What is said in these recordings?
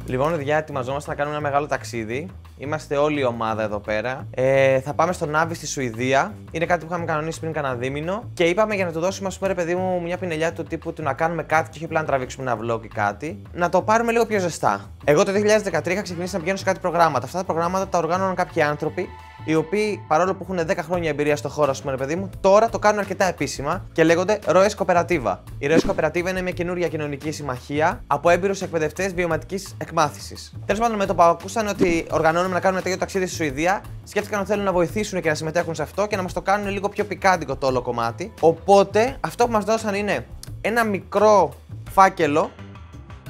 Λοιπόν, παιδιά, ετοιμαζόμαστε να κάνουμε ένα μεγάλο ταξίδι. Είμαστε όλη η ομάδα εδώ πέρα. Θα πάμε στο Νάβι στη Σουηδία. Είναι κάτι που είχαμε κανονίσει πριν κανένα δίμηνο. Και είπαμε για να του δώσουμε, ας πούμε, ρε παιδί μου, μια πινελιά του τύπου του να κάνουμε κάτι και όχι απλά να τραβήξουμε ένα vlog ή κάτι. Να το πάρουμε λίγο πιο ζεστά. Εγώ το 2013 είχα ξεκινήσει να πηγαίνω σε κάτι προγράμματα. Αυτά τα προγράμματα τα οργάνωναν κάποιοι άνθρωποι, οι οποίοι παρόλο που έχουν 10 χρόνια εμπειρία στο χώρο, ας πούμε, ρε παιδί μου, τώρα το κάνουν αρκετά επίσημα και λέγονται ΡΟΕΣ Κοπερατίβα. Η ΡΟΕΣ Κοπερατίβα είναι μια καινούργια κοινωνική συμμαχία από έμπειρους εκπαιδευτές βιωματικής εκμάθησης. Τέλος πάντων, με το που ακούσαν ότι οργανώνουμε να κάνουμε τέτοιο ταξίδι στη Σουηδία, σκέφτηκαν ότι θέλουν να βοηθήσουν και να συμμετέχουν σε αυτό και να μας το κάνουν λίγο πιο πικάντικο το όλο κομμάτι. Οπότε, αυτό που μας δώσαν είναι ένα μικρό φάκελο,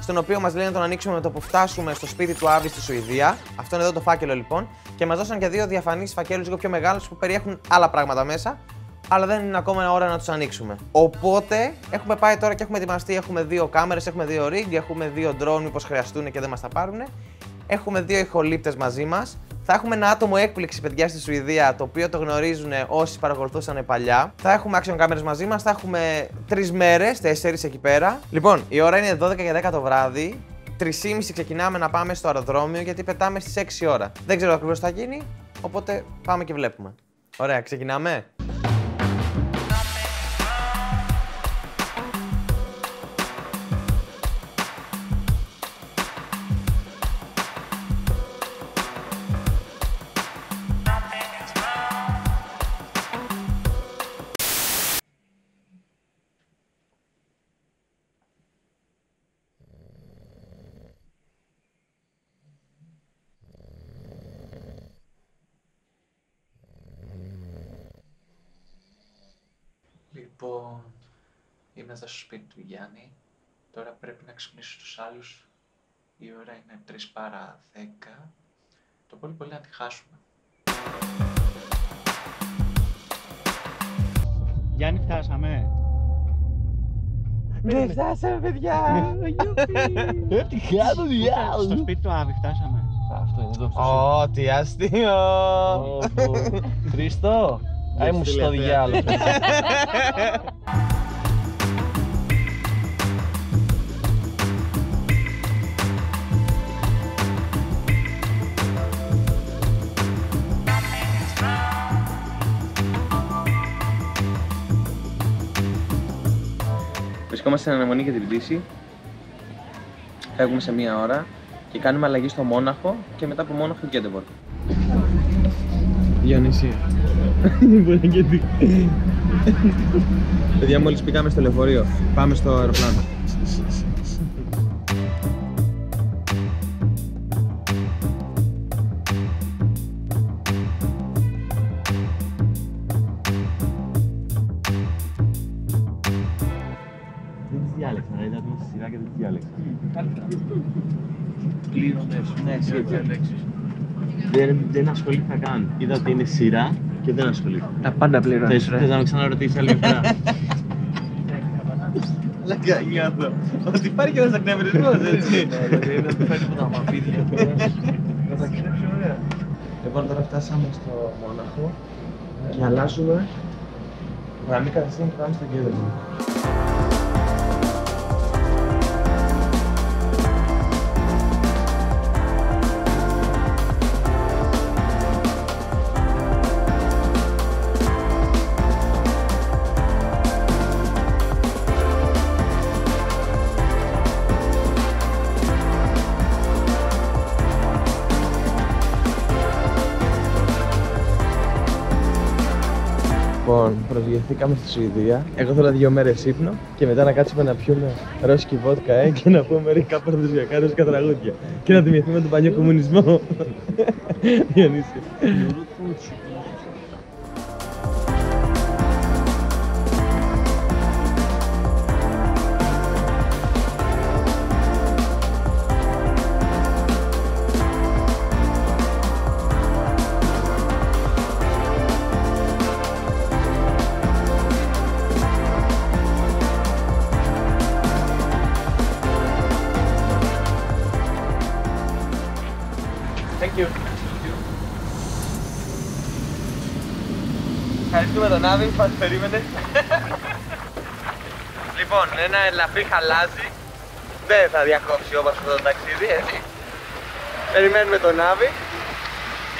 στον οποίο μας λένε να τον ανοίξουμε με το που φτάσουμε στο σπίτι του Άβη στη Σουηδία. Αυτό είναι εδώ το φάκελο λοιπόν. Και μας δώσαν και δύο διαφανείς φακέλους λίγο πιο μεγάλους που περιέχουν άλλα πράγματα μέσα. Αλλά δεν είναι ακόμα ώρα να τους ανοίξουμε. Οπότε έχουμε πάει τώρα και έχουμε ετοιμαστεί. Έχουμε δύο κάμερες, έχουμε δύο rig, έχουμε δύο drone μήπως χρειαστούν και δεν μας τα πάρουν. Έχουμε δύο ηχολήπτες μαζί μας. Θα έχουμε ένα άτομο έκπληξη, παιδιά, στη Σουηδία, το οποίο το γνωρίζουν όσοι παρακολουθούσαν παλιά. Θα έχουμε action κάμερες μαζί μας, θα έχουμε 3 μέρες, 4 εκεί πέρα. Λοιπόν, η ώρα είναι 12 και 10 το βράδυ. 3:30 ξεκινάμε να πάμε στο αεροδρόμιο γιατί πετάμε στις 6 ώρα. Δεν ξέρω ακριβώς τι θα γίνει, οπότε πάμε και βλέπουμε. Ωραία, ξεκινάμε. Λοιπόν, είμαι εδώ στο σπίτι του Γιάννη. Τώρα πρέπει να ξυπνήσω τους άλλους. Η ώρα είναι 3 παρά 10. Το πολύ πολύ να τη χάσουμε. Γιάννη, φτάσαμε. Ναι, φτάσαμε, παιδιά! Τι κάνω, διάλογο! Στο σπίτι του Άβη, φτάσαμε. Αυτό είναι εδώ στο Ω, τι αστείο! Χρήστο, άι μου στο διάλογο. Βρισκόμαστε στην αναμονή για την πτήση. Φεύγουμε σε 1 ώρα και κάνουμε αλλαγή στο Μόναχο και μετά από Μόναχο Γκέτεμποργκ. Διονύση. Μπορεί και τι. Παιδιά, μόλις πήγαμε στο λεωφορείο. Πάμε στο αεροπλάνο. Δεν τις διάλεξα, ήταν στη σειρά και δεν τις διάλεξα. Πλήρωνες, ναι, διαλέξεις. Δεν ασχολήθηκα καν. Είδα ότι είναι σειρά και δεν ασχολήθηκα. Τα πάντα πληρώνεις. Θες να με ξαναρωτήσεις άλλη φορά? Λαγκάγια αυτό. Ότι υπάρχει και ένας εκνευρισμός, έτσι. Είναι ότι φέρνει από τα μαπίδια. Λοιπόν, τώρα φτάσαμε στο Μόναχο και αλλάζουμε γραμμή κατευθείαν και πάμε στο Γκέτεμποργκ. Λοιπόν, προσγειωθήκαμε στη Σουηδία. Εγώ θέλω 2 μέρες ύπνο και μετά να κάτσουμε να πιούμε ρώσικη βότκα και να πούμε μερικά παραδοσιακά ρώσικα τραγούδια. Και να θυμηθούμε τον παλιό κομμουνισμό. Διονύση. Thank you. Ευχαριστούμε τον Άβη που μας περίμενε. Λοιπόν, ένα ελαφρύ χαλάζι. Δεν θα διακόψει όμως αυτό το ταξίδι, έτσι. Περιμένουμε τον Άβη.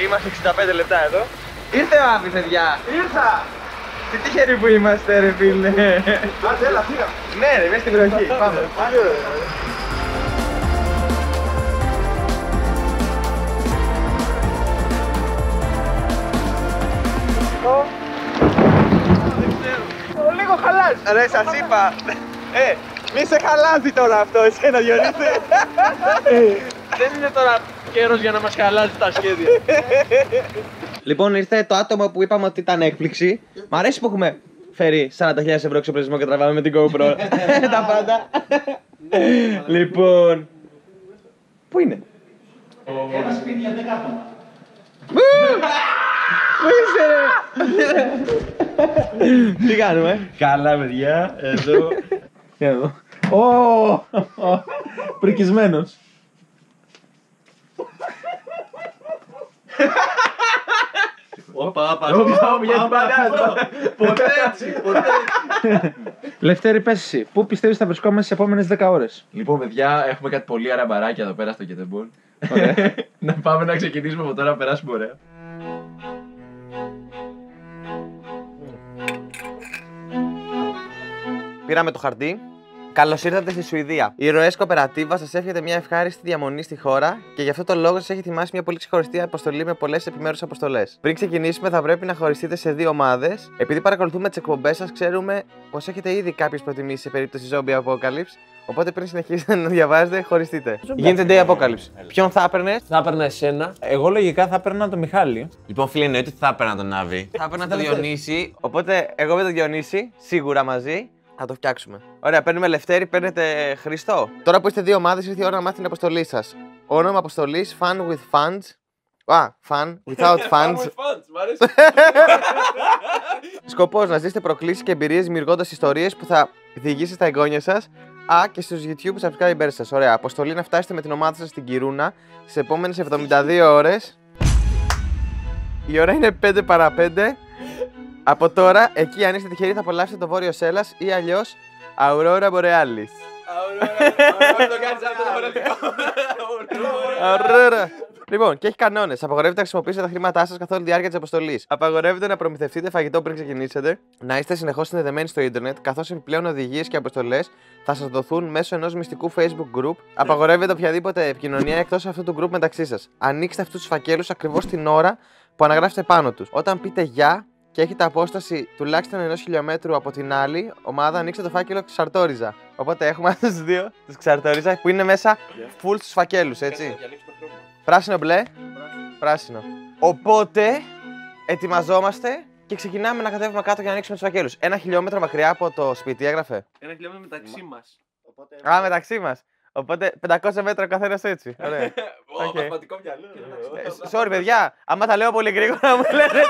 Είμαστε 65 λεπτά εδώ. Ήρθε ο Άβης, παιδιά. Ήρθα! Τι τυχεροί που είμαστε, ρε φίλε. Άντε, έλα, φύγαμε. Ναι, ρε, μέσα στην περιοχή. Πάμε. Λίγο χαλάζει. Ρε, σας είπα. Μη σε χαλάζει τώρα αυτό, εσένα Διονύση. Δεν είναι τώρα καιρός για να μας χαλάζει τα σχέδια. Λοιπόν, ήρθε το άτομο που είπαμε ότι ήταν έκπληξη. Μ' αρέσει που έχουμε φέρει 40.000 ευρώ εξοπλισμό και τραβάμε με την GoPro. Τα πάντα. Λοιπόν. Πού είναι? Ένα σπίτι για 10 άτομα. Πού είσαι, ρε? Τι κάνουμε? Καλά, παιδιά. Εδώ. Εδώ. Πρικισμένος. Ποτέ έτσι, ποτέ. Λευτέρη, πες εσύ, πού πιστεύεις θα βρισκόμαστε στις επόμενες 10 ώρες? Λοιπόν, παιδιά, έχουμε κάτι πολύ αραμπαράκια εδώ πέρα στο Κετεμπόλ. Να πάμε να ξεκινήσουμε από τώρα να περάσουμε ωραία. Πήραμε το χαρτί. Καλώς ήρθατε στη Σουηδία. Η ροές Κοπερατίβα σας εύχεται μια ευχάριστη διαμονή στη χώρα και γι' αυτό το λόγο σας έχει ετοιμάσει μια πολύ ξεχωριστή αποστολή με πολλές επιμέρους αποστολές. Πριν ξεκινήσουμε, θα πρέπει να χωριστείτε σε 2 ομάδες. Επειδή παρακολουθούμε τις εκπομπές σας, ξέρουμε πως έχετε ήδη κάποιες προτιμήσεις σε περίπτωση zombie apocalypse. Οπότε πριν συνεχίσετε να διαβάζετε, χωριστείτε. Γίνεται day apocalypse. Ποιον θα έπαιρνε? Θα έπαιρνα εσένα. Εγώ λογικά θα έπαιρνα τον Μιχάλη. Λοιπόν, φίλε, εννοείται ότι θα έπαιρνα τον Άβη. Θα έπαιρνα τον Διονύση. Οπότε εγώ με τον Διονύση, σίγουρα μαζί. Θα το φτιάξουμε. Ωραία, παίρνουμε Λευτέρη, παίρνετε Χριστό. Τώρα που είστε 2 ομάδες, ήρθε η ώρα να μάθετε την αποστολή σας. Όνομα αποστολής: Fun with funds. Fun without funds. Σκοπός: να ζήσετε προκλήσεις και εμπειρίες δημιουργώντας ιστορίες που θα διηγήσετε στα εγγόνια σας. Και στους YouTube subscribers σας. Ωραία, αποστολή: να φτάσετε με την ομάδα σας στην Κιρούνα στις επόμενες 72 ώρες. Η ώρα είναι 5 παρά 5. Από τώρα, εκεί αν είστε τυχεροί θα απολαύσετε το Βόρειο Σέλλας ή αλλιώς Aurora Borealis. Aurora. Λοιπόν, και έχει κανόνες. Απαγορεύεται να χρησιμοποιήσετε τα χρήματά σας καθ' όλη τη διάρκεια της αποστολής. Απαγορεύεται να προμηθευτείτε φαγητό πριν ξεκινήσετε. Να είστε συνεχώς συνδεδεμένοι στο ίντερνετ, καθώς επιπλέον οδηγίες και αποστολές θα σας δοθούν μέσω ενός μυστικού Facebook group. Απαγορεύεται οποιαδήποτε επικοινωνία εκτός αυτού του group μεταξύ σας. Ανοίξτε αυτούς τους φακέλους ακριβώς την ώρα που αναγράφετε πάνω τους. Όταν πείτε γεια και έχετε απόσταση τουλάχιστον 1 χιλιόμετρου από την άλλη ομάδα, ανοίξτε το φάκελο Ξαρτόριζα. Οπότε έχουμε αυτούς τους 2, τους Ξαρτόριζα, που είναι μέσα full στους φακέλους, έτσι. Πράσινο μπλε, πράσινο. Οπότε ετοιμαζόμαστε και ξεκινάμε να κατέβουμε κάτω για να ανοίξουμε τους φακέλους. 1 χιλιόμετρο μακριά από το σπίτι, έγραφε. 1 χιλιόμετρο μεταξύ μας. Μεταξύ μας. Οπότε 500 μέτρα ο καθένας έτσι. Ωραία. Μαθηματικό μυαλό. Sorry, παιδιά, άμα τα λέω πολύ γρήγορα μου λένε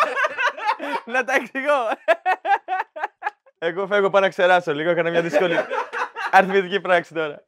να τα εξηγώ. Εγώ φεύγω, πάω να ξεράσω λίγο, έκανα μια δύσκολη αριθμητική πράξη τώρα.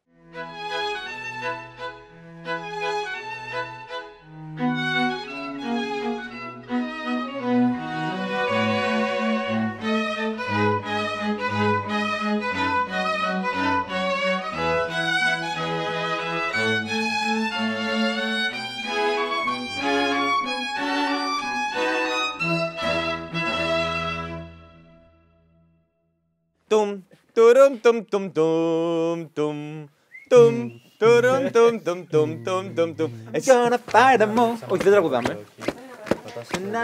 Τουμ, τουρούμ, τουμ, τουμ, τουμ, τουμ, τουμ, τουρούμ, τουμ, τουμ, τουμ, τουμ, τουμ, τουμ. It's gonna fight them all. Όχι, δεν τραγουδάμε.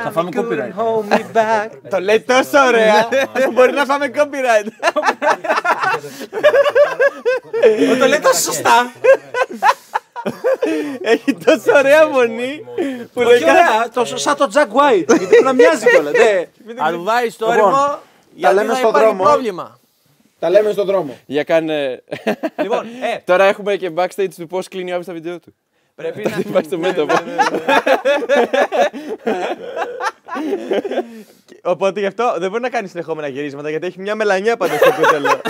Θα φάμε copyright. Το λέει τόσο ωραία, μπορεί να φάμε copyright. Το λέει τόσο σωστά. Έχει τόσο ωραία φωνή που λέει Όχι ωραία, σαν το Jack White. Γιατί πρέπει να μοιάζει κιόλα. Αν βάζεις το όριμο, γιατί λέμε θα στον υπάρχει δρόμο. πρόβλημα. Τα λέμε στον δρόμο. Για κάνε. Λοιπόν, Τώρα έχουμε και backstage του πώς κλείνει ο Άβης τα βίντεο του. πρέπει Τι πάει στο μέτωπο. Οπότε γι' αυτό δεν μπορεί να κάνει συνεχόμενα γυρίσματα γιατί έχει μια μελανιά πάντα στο κούτελο.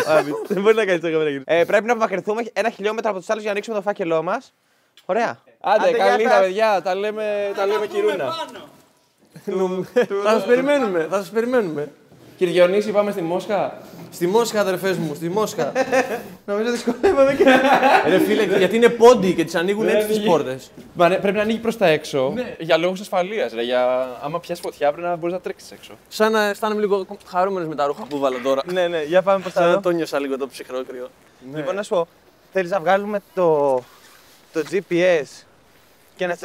Δεν μπορεί να κάνει συνεχόμενα γυρίσματα. Πρέπει να απομακρυνθούμε 1 χιλιόμετρο από του άλλου για να ανοίξουμε το φάκελό μα. Ωραία. Άντε, Άντε, καλή γεια τα σας. παιδιά, τα λέμε Κιρούνα. Θα σας περιμένουμε, θα σας περιμένουμε. Κύριε Διονύση, πάμε στη Μόσχα. Στη Μόσχα, αδερφές μου, στη Μόσχα. Νομίζω δυσκολεύομαι και. Ρε φίλε, γιατί είναι πόντι και τις ανοίγουν έτσι τις πόρτες. Μα ναι, πρέπει να ανοίγει προς τα έξω για λόγους ασφαλείας. Για... Άμα πιάσει φωτιά, πρέπει να μπορείς να τρέξεις έξω. Σαν να αισθάνομαι λίγο χαρούμενος με τα ρούχα που βάλω τώρα. Ναι, για πάμε προς τα Σαν να εδώ. το νιώσα λίγο το ψυχρό κρύο. Λοιπόν, να σου πω, θέλεις να βγάλουμε το GPS και να.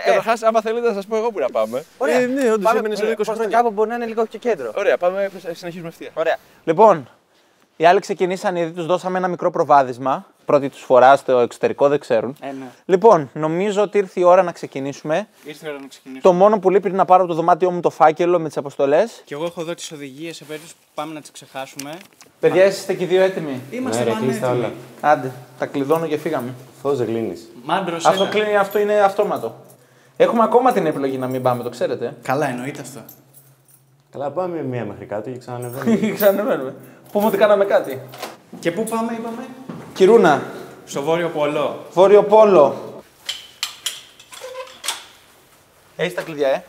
Καταρχάς, άμα θέλετε, να σας πω εγώ που να πάμε. Ωραία. Ναι, όντως Πάμε, έμενε σε 20 προς τα χρόνια. κάπου μπορεί να είναι λίγο και κέντρο. Ωραία, πάμε, συνεχίζουμε ευθεία. Ωραία. Λοιπόν, οι άλλοι ξεκινήσαν ήδη, τους δώσαμε ένα μικρό προβάδισμα. Πρώτη τους φορά στο εξωτερικό, δεν ξέρουν. Ναι. Λοιπόν, νομίζω ότι ήρθε η ώρα να ξεκινήσουμε. Ήρθε η ώρα να ξεκινήσουμε. Το μόνο που λείπει είναι να πάρω από το δωμάτιό μου το φάκελο με τις αποστολές. Και εγώ έχω εδώ τις οδηγίες σε περίπτωση που πάμε να τις ξεχάσουμε. Παιδιά, είστε και οι δύο έτοιμοι. Είμαστε Ναι, ρε, κλείστα όλα. πανέτοιμοι. Άντε, τα κλειδώνω και φύγαμε. Φως δεν κλείνεις. Μάντρος, Αυτό έλα. κλείνει, αυτό είναι αυτόματο. Έχουμε ακόμα την επιλογή να μην πάμε, το ξέρετε. Καλά, εννοείται αυτό. Καλά, πάμε μία μέχρι κάτω και ξανανεβαίνουμε. Ξανανεβαίνουμε. Πούμε ότι κάναμε κάτι. Και πού πάμε, είπαμε? Κυρούνα, Στο Βόρειο Πόλο. Βόρειο Πόλο. Έχεις τα κλειδιά,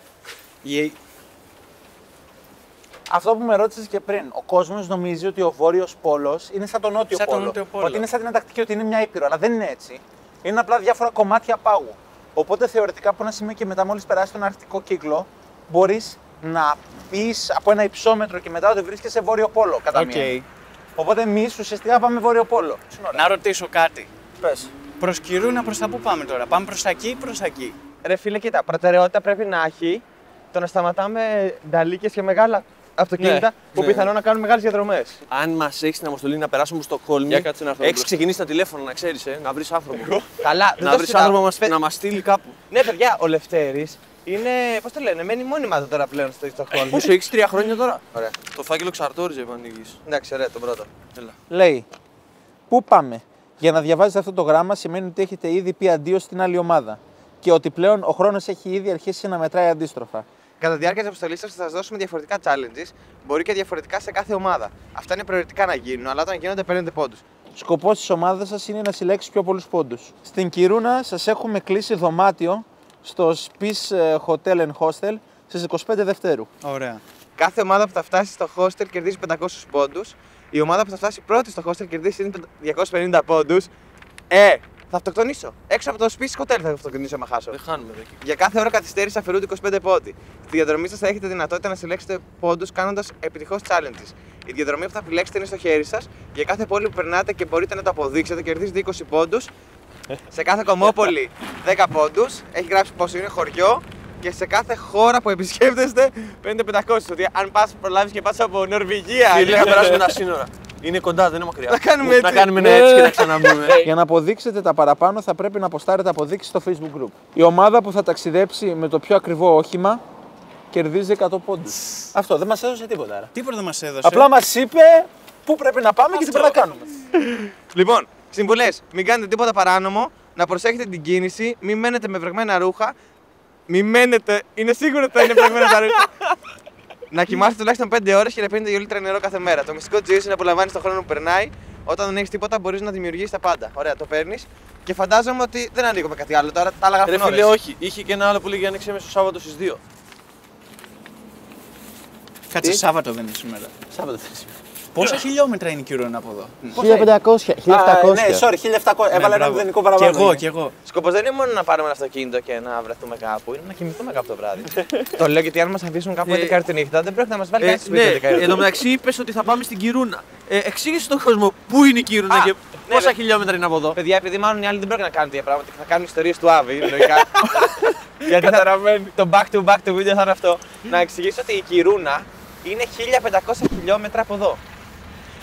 Αυτό που με ρώτησες και πριν, ο κόσμος νομίζει ότι ο Βόρειος Πόλος είναι σαν τον Νότιο Σαν τον Πόλο. Νότιο Πόλο. Ότι είναι σαν την Ανταρκτική, ότι είναι μια ήπειρο, αλλά δεν είναι έτσι. Είναι απλά διάφορα κομμάτια πάγου. Οπότε θεωρητικά από ένα σημείο και μετά, μόλις περάσει τον Αρκτικό κύκλο, μπορείς να πεις από ένα υψόμετρο και μετά ότι βρίσκεσαι σε Βόρειο Πόλο. Κατά μία. Οπότε εμείς ουσιαστικά πάμε Βόρειο Πόλο. Να ρωτήσω κάτι. Πες. Προς Κυρούνα, προς τα πού πάμε τώρα? Πάμε προς τα εκεί ή προς τα εκεί? Ρε φίλε, κοίτα, προτεραιότητα πρέπει να έχει το να σταματάμε νταλίκες και μεγάλα αυτοκίνητα που πιθανόν να κάνουν μεγάλες διαδρομές. Αν μας έχεις την αποστολή να περάσουμε στο Στοκχόλμη, Για κάτσε να έρθω έχεις μπροστά. ξεκινήσει τα τηλέφωνα, να ξέρεις, να βρεις άνθρωπο. Καλά, δεν Να το βρεις συζητάω. άνθρωπο να μας στείλει κάπου. Ναι, παιδιά, ο Λευτέρης είναι, πώς το λένε, μένει μόνιμα εδώ τώρα πλέον στο Στοκχόλμη. Πόσο έχεις 3 χρόνια τώρα. Ωραία. Το φάκελο ξαρτόριζε, επανοίγεις. Εντάξει, ωραία, τον πρώτο. Λέει, πού πάμε. Για να διαβάζετε αυτό το γράμμα σημαίνει ότι έχετε ήδη πει αντίο στην άλλη ομάδα. Και ότι πλέον ο χρόνος έχει ήδη αρχίσει να μετράει αντίστροφα. Κατά τη διάρκεια τη αποστολή σα θα σα δώσουμε διαφορετικά challenges, μπορεί και διαφορετικά σε κάθε ομάδα. Αυτά είναι προαιρετικά να γίνουν, αλλά όταν γίνονται παίρνετε πόντους. Σκοπός της ομάδας σας είναι να συλλέξεις πιο πολλούς πόντους. Στην Κυρούνα σας έχουμε κλείσει δωμάτιο στο Spice Hotel and Hostel στις 25 Δευτέρου. Ωραία. Κάθε ομάδα που θα φτάσει στο hostel κερδίζει 500 πόντους. Η ομάδα που θα φτάσει πρώτη στο hostel κερδίζει 250 πόντους. Θα αυτοκτονήσω. Έξω από το Spice Hotel θα αυτοκτονήσω άμα χάσω. Δεν χάνουμε εδώ εκεί. Για κάθε ώρα καθυστέρηση αφαιρούνται 25 πόντοι. Στη διαδρομή σας θα έχετε δυνατότητα να συλλέξετε πόντους κάνοντας επιτυχώς challenges. Η διαδρομή που θα επιλέξετε είναι στο χέρι σας. Για κάθε πόλη που περνάτε και μπορείτε να το αποδείξετε, κερδίζετε 20 πόντους. Σε κάθε κομμόπολη 10 πόντους. Έχει γράψει πόσο είναι χωριό. Και σε κάθε χώρα που επισκέπτεστε παίρνετε 500. Ότι αν πας προλάβεις και πας από Νορβηγία. Φίλε, θα περάσουμε τα σύνορα. Είναι κοντά, δεν είναι μακριά. Να κάνουμε έτσι. Να κάνουμε ένα έτσι και να ξαναμπούμε. Για να αποδείξετε τα παραπάνω θα πρέπει να αποστάρετε αποδείξεις στο Facebook group. Η ομάδα που θα ταξιδέψει με το πιο ακριβό όχημα κερδίζει 100 πόντους. Αυτό δεν μας έδωσε τίποτα. Άρα. Τίποτα δεν μας έδωσε. Απλά μας είπε πού πρέπει να πάμε και τι πρέπει να κάνουμε. Λοιπόν, συμβουλές. Μην κάνετε τίποτα παράνομο. Να προσέχετε την κίνηση. Μην μένετε με βρεγμένα ρούχα. Μην μένετε. Είναι σίγουρο ότι θα είναι βρεγμένα τα ρούχα. Να κοιμάστε τουλάχιστον 5 ώρες και να πίνετε 2 λίτρα νερό κάθε μέρα. Το μυστικό της ζωής είναι να απολαμβάνεις τον χρόνο που περνάει. Όταν δεν έχεις τίποτα, μπορείς να δημιουργήσεις τα πάντα. Ωραία, το παίρνεις. Και φαντάζομαι ότι δεν ανοίγω με κάτι άλλο τώρα. Τα άλλα Ρε γράφουν φίλε, ώρες. όχι. Είχε και ένα άλλο που λέγει άνοιξε μέσα στο Σάββατο στις 2. Κάτσε, Σάββατο δεν είναι σήμερα. Σάββατο δεν είναι. Πόσα χιλιόμετρα είναι η Κυρούνα από εδώ? 1500. 1700. Ναι, sorry, 1700. Έβαλα ένα μηδενικό Κι παραπάνω. εγώ. Σκοπός δεν είναι μόνο να πάρουμε ένα αυτοκίνητο και να βρεθούμε κάπου, είναι να κοιμηθούμε κάπου το βράδυ. Το λέω γιατί αν μας αφήσουν κάπου 11 ώρα τη νύχτα, δεν πρόκειται να μας βάλει κανείς σπίτι 11 ώρα. Εν τω μεταξύ είπες ότι θα πάμε στην Κυρούνα. Εξήγησε στον κόσμο πού είναι η Κυρούνα και πόσα χιλιόμετρα είναι από εδώ. Παιδιά, επειδή μάλλον οι άλλοι δεν πρόκειται να κάνουν τέτοια πράγματα και θα κάνουν ιστορίες του Άβη, λογικά. Γιατί το back to back το βίντεο θα είναι αυτό. Να εξηγήσω ότι η Κυρούνα είναι 1500 χιλιόμετρα από εδώ.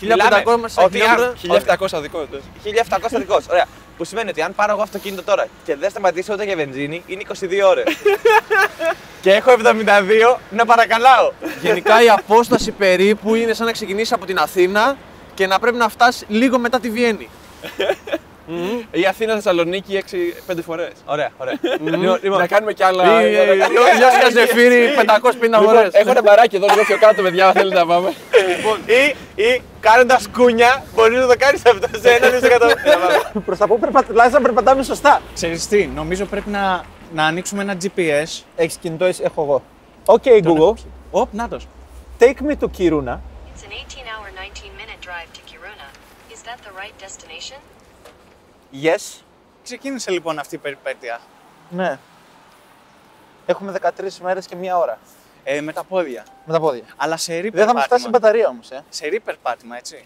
1500 χιλιόμετρα. 1700 δικό του. 1700 δικός. Ωραία. Που σημαίνει ότι αν πάρω εγώ αυτοκίνητο τώρα και δεν σταματήσω ούτε για βενζίνη, είναι 22 ώρες. Και έχω 72 να παρακαλάω. Γενικά η απόσταση περίπου είναι σαν να ξεκινήσει από την Αθήνα και να πρέπει να φτάσει λίγο μετά τη Βιέννη. Η Αθήνα Θεσσαλονίκη 6-5 φορές. Ωραία, ωραία. Να κάνουμε κι άλλα. Γιώσκα Ζεφύρι 550 φορές. Έχω ένα μπαράκι εδώ λίγο πιο κάτω, παιδιά, αν θέλετε να πάμε. Ή κάνοντας κούνια, μπορείς να το κάνεις αυτό σε 1 Προς τα πού τουλάχιστον περπατάμε σωστά. Ξέρεις τι, νομίζω πρέπει να ανοίξουμε ένα GPS. Έχεις κινητό, έχω εγώ. Οκ, Google. Οπ, νάτος. take me to Kiruna. It's an 18-hour, 19-minute drive to Kiruna. Is that the right destination? Yes. Ξεκίνησε λοιπόν αυτή η περιπέτεια. Ναι. Έχουμε 13 μέρες και 1 ώρα. Με τα πόδια. Με τα πόδια. Αλλά σε ρί Δεν θα μας φτάσει η μπαταρία όμως, Σε ρί περπάτημα, έτσι.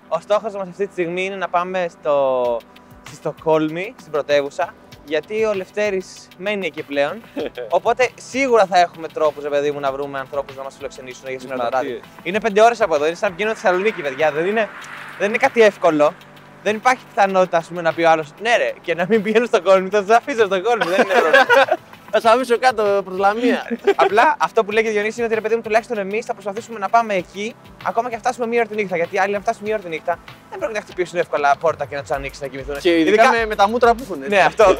Ο στόχος μας αυτή τη στιγμή είναι να πάμε στη Στοκχόλμη, στην πρωτεύουσα, γιατί ο Λευτέρης μένει εκεί πλέον. Οπότε σίγουρα θα έχουμε τρόπους, παιδί μου, να βρούμε ανθρώπους να μας φιλοξενήσουν για σήμερα το βράδυ. Είναι 5 ώρες από εδώ, είναι σαν να πηγαίνω στη Θεσσαλονίκη, παιδιά. Δεν είναι κάτι εύκολο. Δεν υπάρχει πιθανότητα, ας πούμε, να πει ο άλλος ναι, ρε, και να μην πηγαίνω στο Κόλμη. Θα σας αφήσω στο Κόλμη, δεν είναι πρόβλημα. Θα σας αφήσω κάτω προς Λαμία. Απλά αυτό που λέει και ο Διονύσης είναι ότι ρε παιδί μου, τουλάχιστον εμείς θα προσπαθήσουμε να πάμε εκεί, ακόμα και να φτάσουμε 1 ώρα τη νύχτα. Γιατί οι άλλοι να φτάσουν 1 ώρα τη νύχτα δεν πρόκειται να χτυπήσουν εύκολα πόρτα και να τους ανοίξουν να κοιμηθούν. Και ειδικά με τα μούτρα που έχουν. Ναι, αυτό.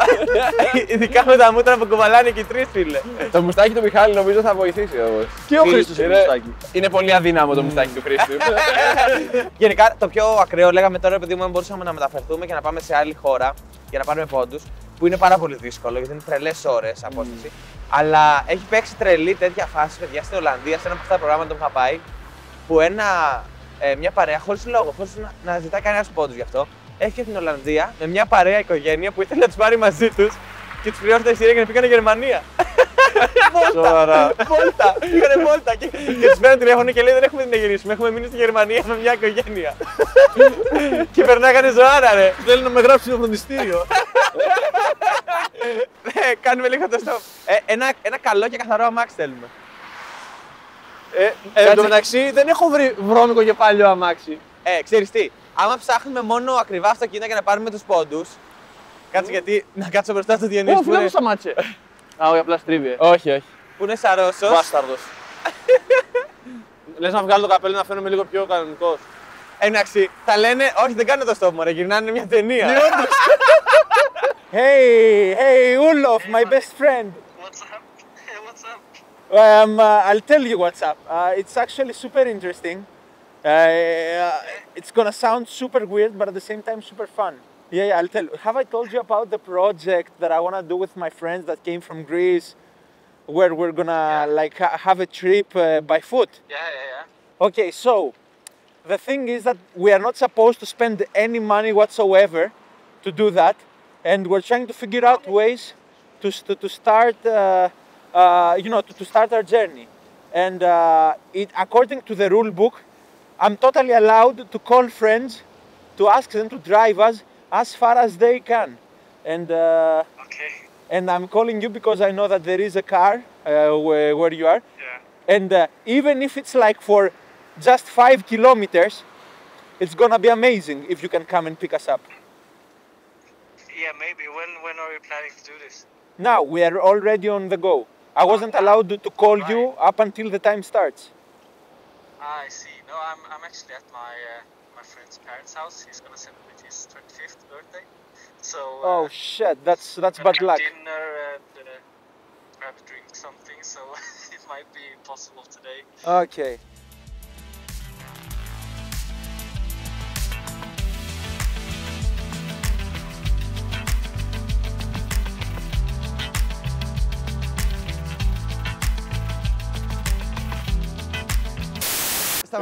Ειδικά με τα μούτρα που κουβαλάνε και οι 3 φίλε. Το μουστάκι του Μιχάλη νομίζω θα βοηθήσει όμως. Και ο Χρήστος είναι μουστάκι. Είναι πολύ αδύναμο το μουστάκι του Χρήστου. Γενικά το πιο ακραίο λέγαμε τώρα, επειδή μου μπορούσαμε να μεταφερθούμε και να πάμε σε άλλη χώρα για να πάρουμε πόντους, που είναι πάρα πολύ δύσκολο γιατί είναι τρελές ώρες απόσταση. Αλλά έχει παίξει τρελή τέτοια φάση, παιδιά, στην Ολλανδία, σε ένα από αυτά τα προγράμματα που είχα πάει, που μια παρέα, χωρίς λόγο, χωρίς να ζητάει κανένας πόντους γι' αυτό, έφυγε την Ολλανδία με μια παρέα οικογένεια που ήθελε να τους πάρει μαζί τους και τους πληρώσαν τα εισιτήρια και να πήγανε Γερμανία. Βόλτα! Πήγανε βόλτα και τους πήραν τηλέφωνο και λέει δεν έχουμε την να γυρίσουμε, έχουμε μείνει στη Γερμανία με μια οικογένεια. Και περνάγανε ζωάρα, ρε. Θέλουν να με γράψουν στο φροντιστήριο. Κάνουμε λίγο το stop. Ένα καλό και καθαρό αμάξι θέλουμε. Εν τω μεταξύ δεν έχω βρει βρώμικο και παλιό αμάξι. Ξέρεις τι, άμα ψάχνουμε μόνο ακριβά αυτοκίνητα για να πάρουμε τους πόντους. Κάτσε γιατί να κάτσω μπροστά στο Διονύση. Ω, φίλε μου σταμάτησε. Α, όχι, απλά στρίβει. Όχι, όχι. Που είναι σαρώσος. Μπάσταρδος. Λες να βγάλω το καπέλο να φαίνομαι λίγο πιο κανονικός. Εντάξει, θα λένε, όχι δεν κάνω το stop μωρέ, γυρνάνε μια ταινία. Hey, Olof, my best friend. What's up? What's up? I'll tell you what's up. It's actually super interesting. It's gonna sound super weird, but at the same time super fun. Yeah, I'll tell you. Have I told you about the project that I wanna do with my friends that came from Greece, where we're gonna like have a trip by foot? Yeah. Okay, so the thing is that we are not supposed to spend any money whatsoever to do that, and we're trying to figure out ways to start, to start our journey. And according to the rule book, I'm totally allowed to call friends to ask them to drive us as far as they can. And I'm calling you because I know that there is a car where you are. Yeah. And even if it's like for just 5 kilometers, it's gonna be amazing if you can come and pick us up. Yeah, maybe. When are you planning to do this? Now, we are already on the go. I wasn't allowed to call you up until the time starts. I see. No, I'm actually at my friend's parents' house. He's gonna celebrate his 25th birthday. So. Oh shit, that's bad luck. Dinner and perhaps drink something. So it might be impossible today. Okay.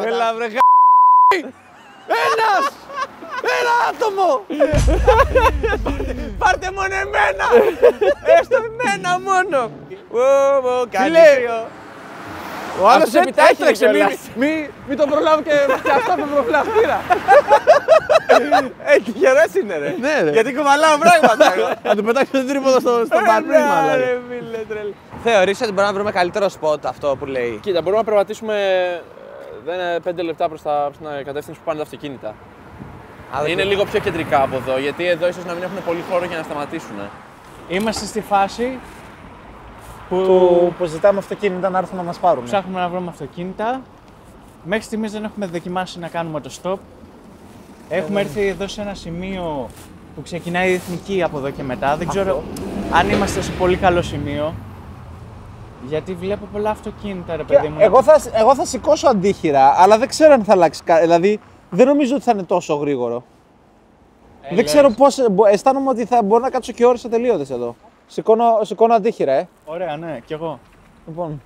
Έλα βρε Ένας! Ένα άτομο! Πάρτε μόνο εμένα! Έστω εμένα μόνο! Φίλε! Ο άλλος έτρεξε, μη τον προλάβω και αυτό με προφυλακτήρα. Τυχερός είναι ρε! Ναι ρε. Γιατί κουβαλάω πράγματα εγώ! Να του πετάξω το τρίποδο στο παρπρίσμα δηλαδή. Ρε φίλε τρελ. Θεωρείς ότι μπορούμε να βρούμε καλύτερο σποτ αυτό που λέει? Κοίτα, μπορούμε να περπατήσουμε 5 λεπτά προς την κατεύθυνση που πάνε τα αυτοκίνητα. Είναι λίγο πιο κεντρικά από εδώ, γιατί εδώ ίσως να μην έχουν πολύ χώρο για να σταματήσουν. Είμαστε στη φάση Που ζητάμε αυτοκίνητα να έρθουν να μας πάρουν. ψάχνουμε να βρούμε αυτοκίνητα. Μέχρι στιγμής δεν έχουμε δοκιμάσει να κάνουμε το stop. Έχουμε έρθει εδώ σε ένα σημείο που ξεκινάει η εθνική από εδώ και μετά. Δεν ξέρω αν είμαστε σε πολύ καλό σημείο. Γιατί βλέπω πολλά αυτοκίνητα, ρε παιδί μου. Εγώ θα σηκώσω αντίχειρα, αλλά δεν ξέρω αν θα αλλάξει κάτι. Δηλαδή, δεν νομίζω ότι θα είναι τόσο γρήγορο. Δεν ξέρω πώς. Αισθάνομαι ότι θα μπορώ να κάτσω και ώρες ατελείωτες εδώ. Σηκώνω αντίχειρα, Ωραία, ναι, κι εγώ. Λοιπόν.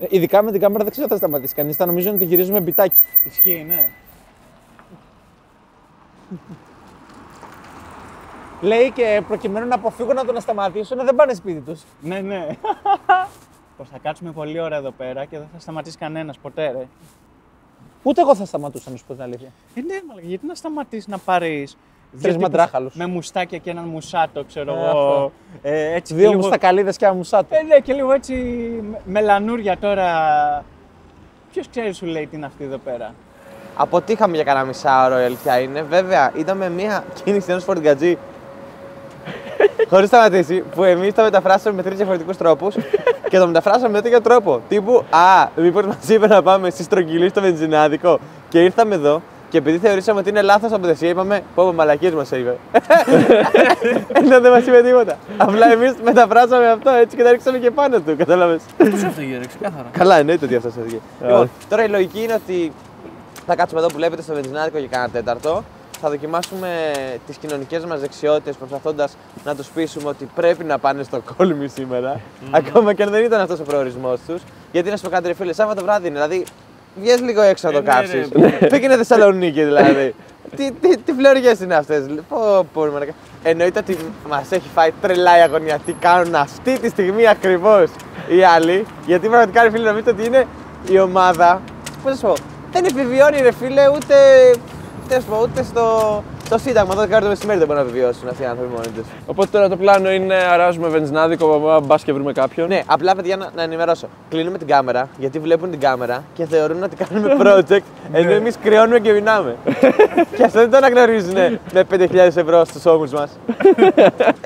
Ειδικά με την κάμερα δεν ξέρω αν θα σταματήσει κανείς. Θα νομίζω ότι τη γυρίζουμε μπιτάκι. Ισχύει, ναι. Λέει και προκειμένου να αποφύγουν να τον σταματήσουν να δεν πάνε σπίτι τους. Ναι, ναι. Πως θα κάτσουμε πολύ ώρα εδώ πέρα και δεν θα σταματήσει κανένας ποτέ, ρε. Ούτε εγώ θα σταματούσα, να σου πω την αλήθεια. Ναι, μαλάκα, γιατί να σταματήσει να πάρεις 3 μαντράχαλους. Με μουστάκια και έναν μουσάτο, ξέρω εγώ. Έτσι, 2 μουστακαλίδες και ένα μουσάτο. Ναι, και λίγο έτσι μελανούρια τώρα. Ποιος ξέρει σου λέει τι είναι αυτή εδώ πέρα. Αποτύχαμε για κανένα μισάωρο, η αλήθεια είναι. Βέβαια, ήταν με μια κίνηση ενός φορτηγατζή. Χωρίς σταματήσει, που εμείς το μεταφράσαμε με 3 διαφορετικούς τρόπους και το μεταφράσαμε με τέτοιο τρόπο. Τύπου, μήπως μας είπε να πάμε στη Στρογγυλή στο βενζινάδικο. Και ήρθαμε εδώ και επειδή θεωρήσαμε ότι είναι λάθος τοποθεσία, είπαμε, πω μαλακίες μας είπε. Ενώ δεν μας είπε τίποτα. Απλά εμείς μεταφράσαμε αυτό έτσι και τα ρίξαμε και πάνω του, κατάλαβες. Πώς έφταγε, ρε, ξεκάθαρα. Καλά, εννοείται ότι αυτό έφταγε. Λοιπόν, τώρα η λογική είναι ότι θα κάτσουμε εδώ που βλέπετε στο βενζινάδικο για κάνα τέταρτο. Θα δοκιμάσουμε τις κοινωνικές μας δεξιότητες προσπαθώντας να τους πείσουμε ότι πρέπει να πάνε στο Κόλμη σήμερα. Ακόμα και αν δεν ήταν αυτός ο προορισμός τους. Γιατί να σου πω κάτι, ρε φίλε, Σάββατο βράδυ είναι. Δηλαδή, βγες λίγο έξω να το κάψεις. Πήγαινε Θεσσαλονίκη δηλαδή. Τι φλωριές είναι αυτές. Εννοείται ότι μας έχει φάει τρελά η αγωνία. Τι κάνουν αυτή τη στιγμή ακριβώς οι άλλοι. Γιατί πραγματικά, ρε φίλε, νομίζετε ότι είναι η ομάδα. Πώς να σου πω, δεν επιβιώνει, ρε φίλε, ούτε στο Σύνταγμα. Τότε το μεσημέρι δεν μπορούν να επιβιώσουν αυτοί οι άνθρωποι μόνοι τους. Οπότε τώρα το πλάνο είναι αράζουμε βενζινάδικο, μπας και βρούμε κάποιον. Ναι, απλά παιδιά να ενημερώσω. Κλείνουμε την κάμερα γιατί βλέπουν την κάμερα και θεωρούν ότι κάνουμε project ενώ εμείς κρυώνουμε και πεινάμε. Και αυτό δεν το αναγνωρίζουν με 5.000 ευρώ στους ώμους μας.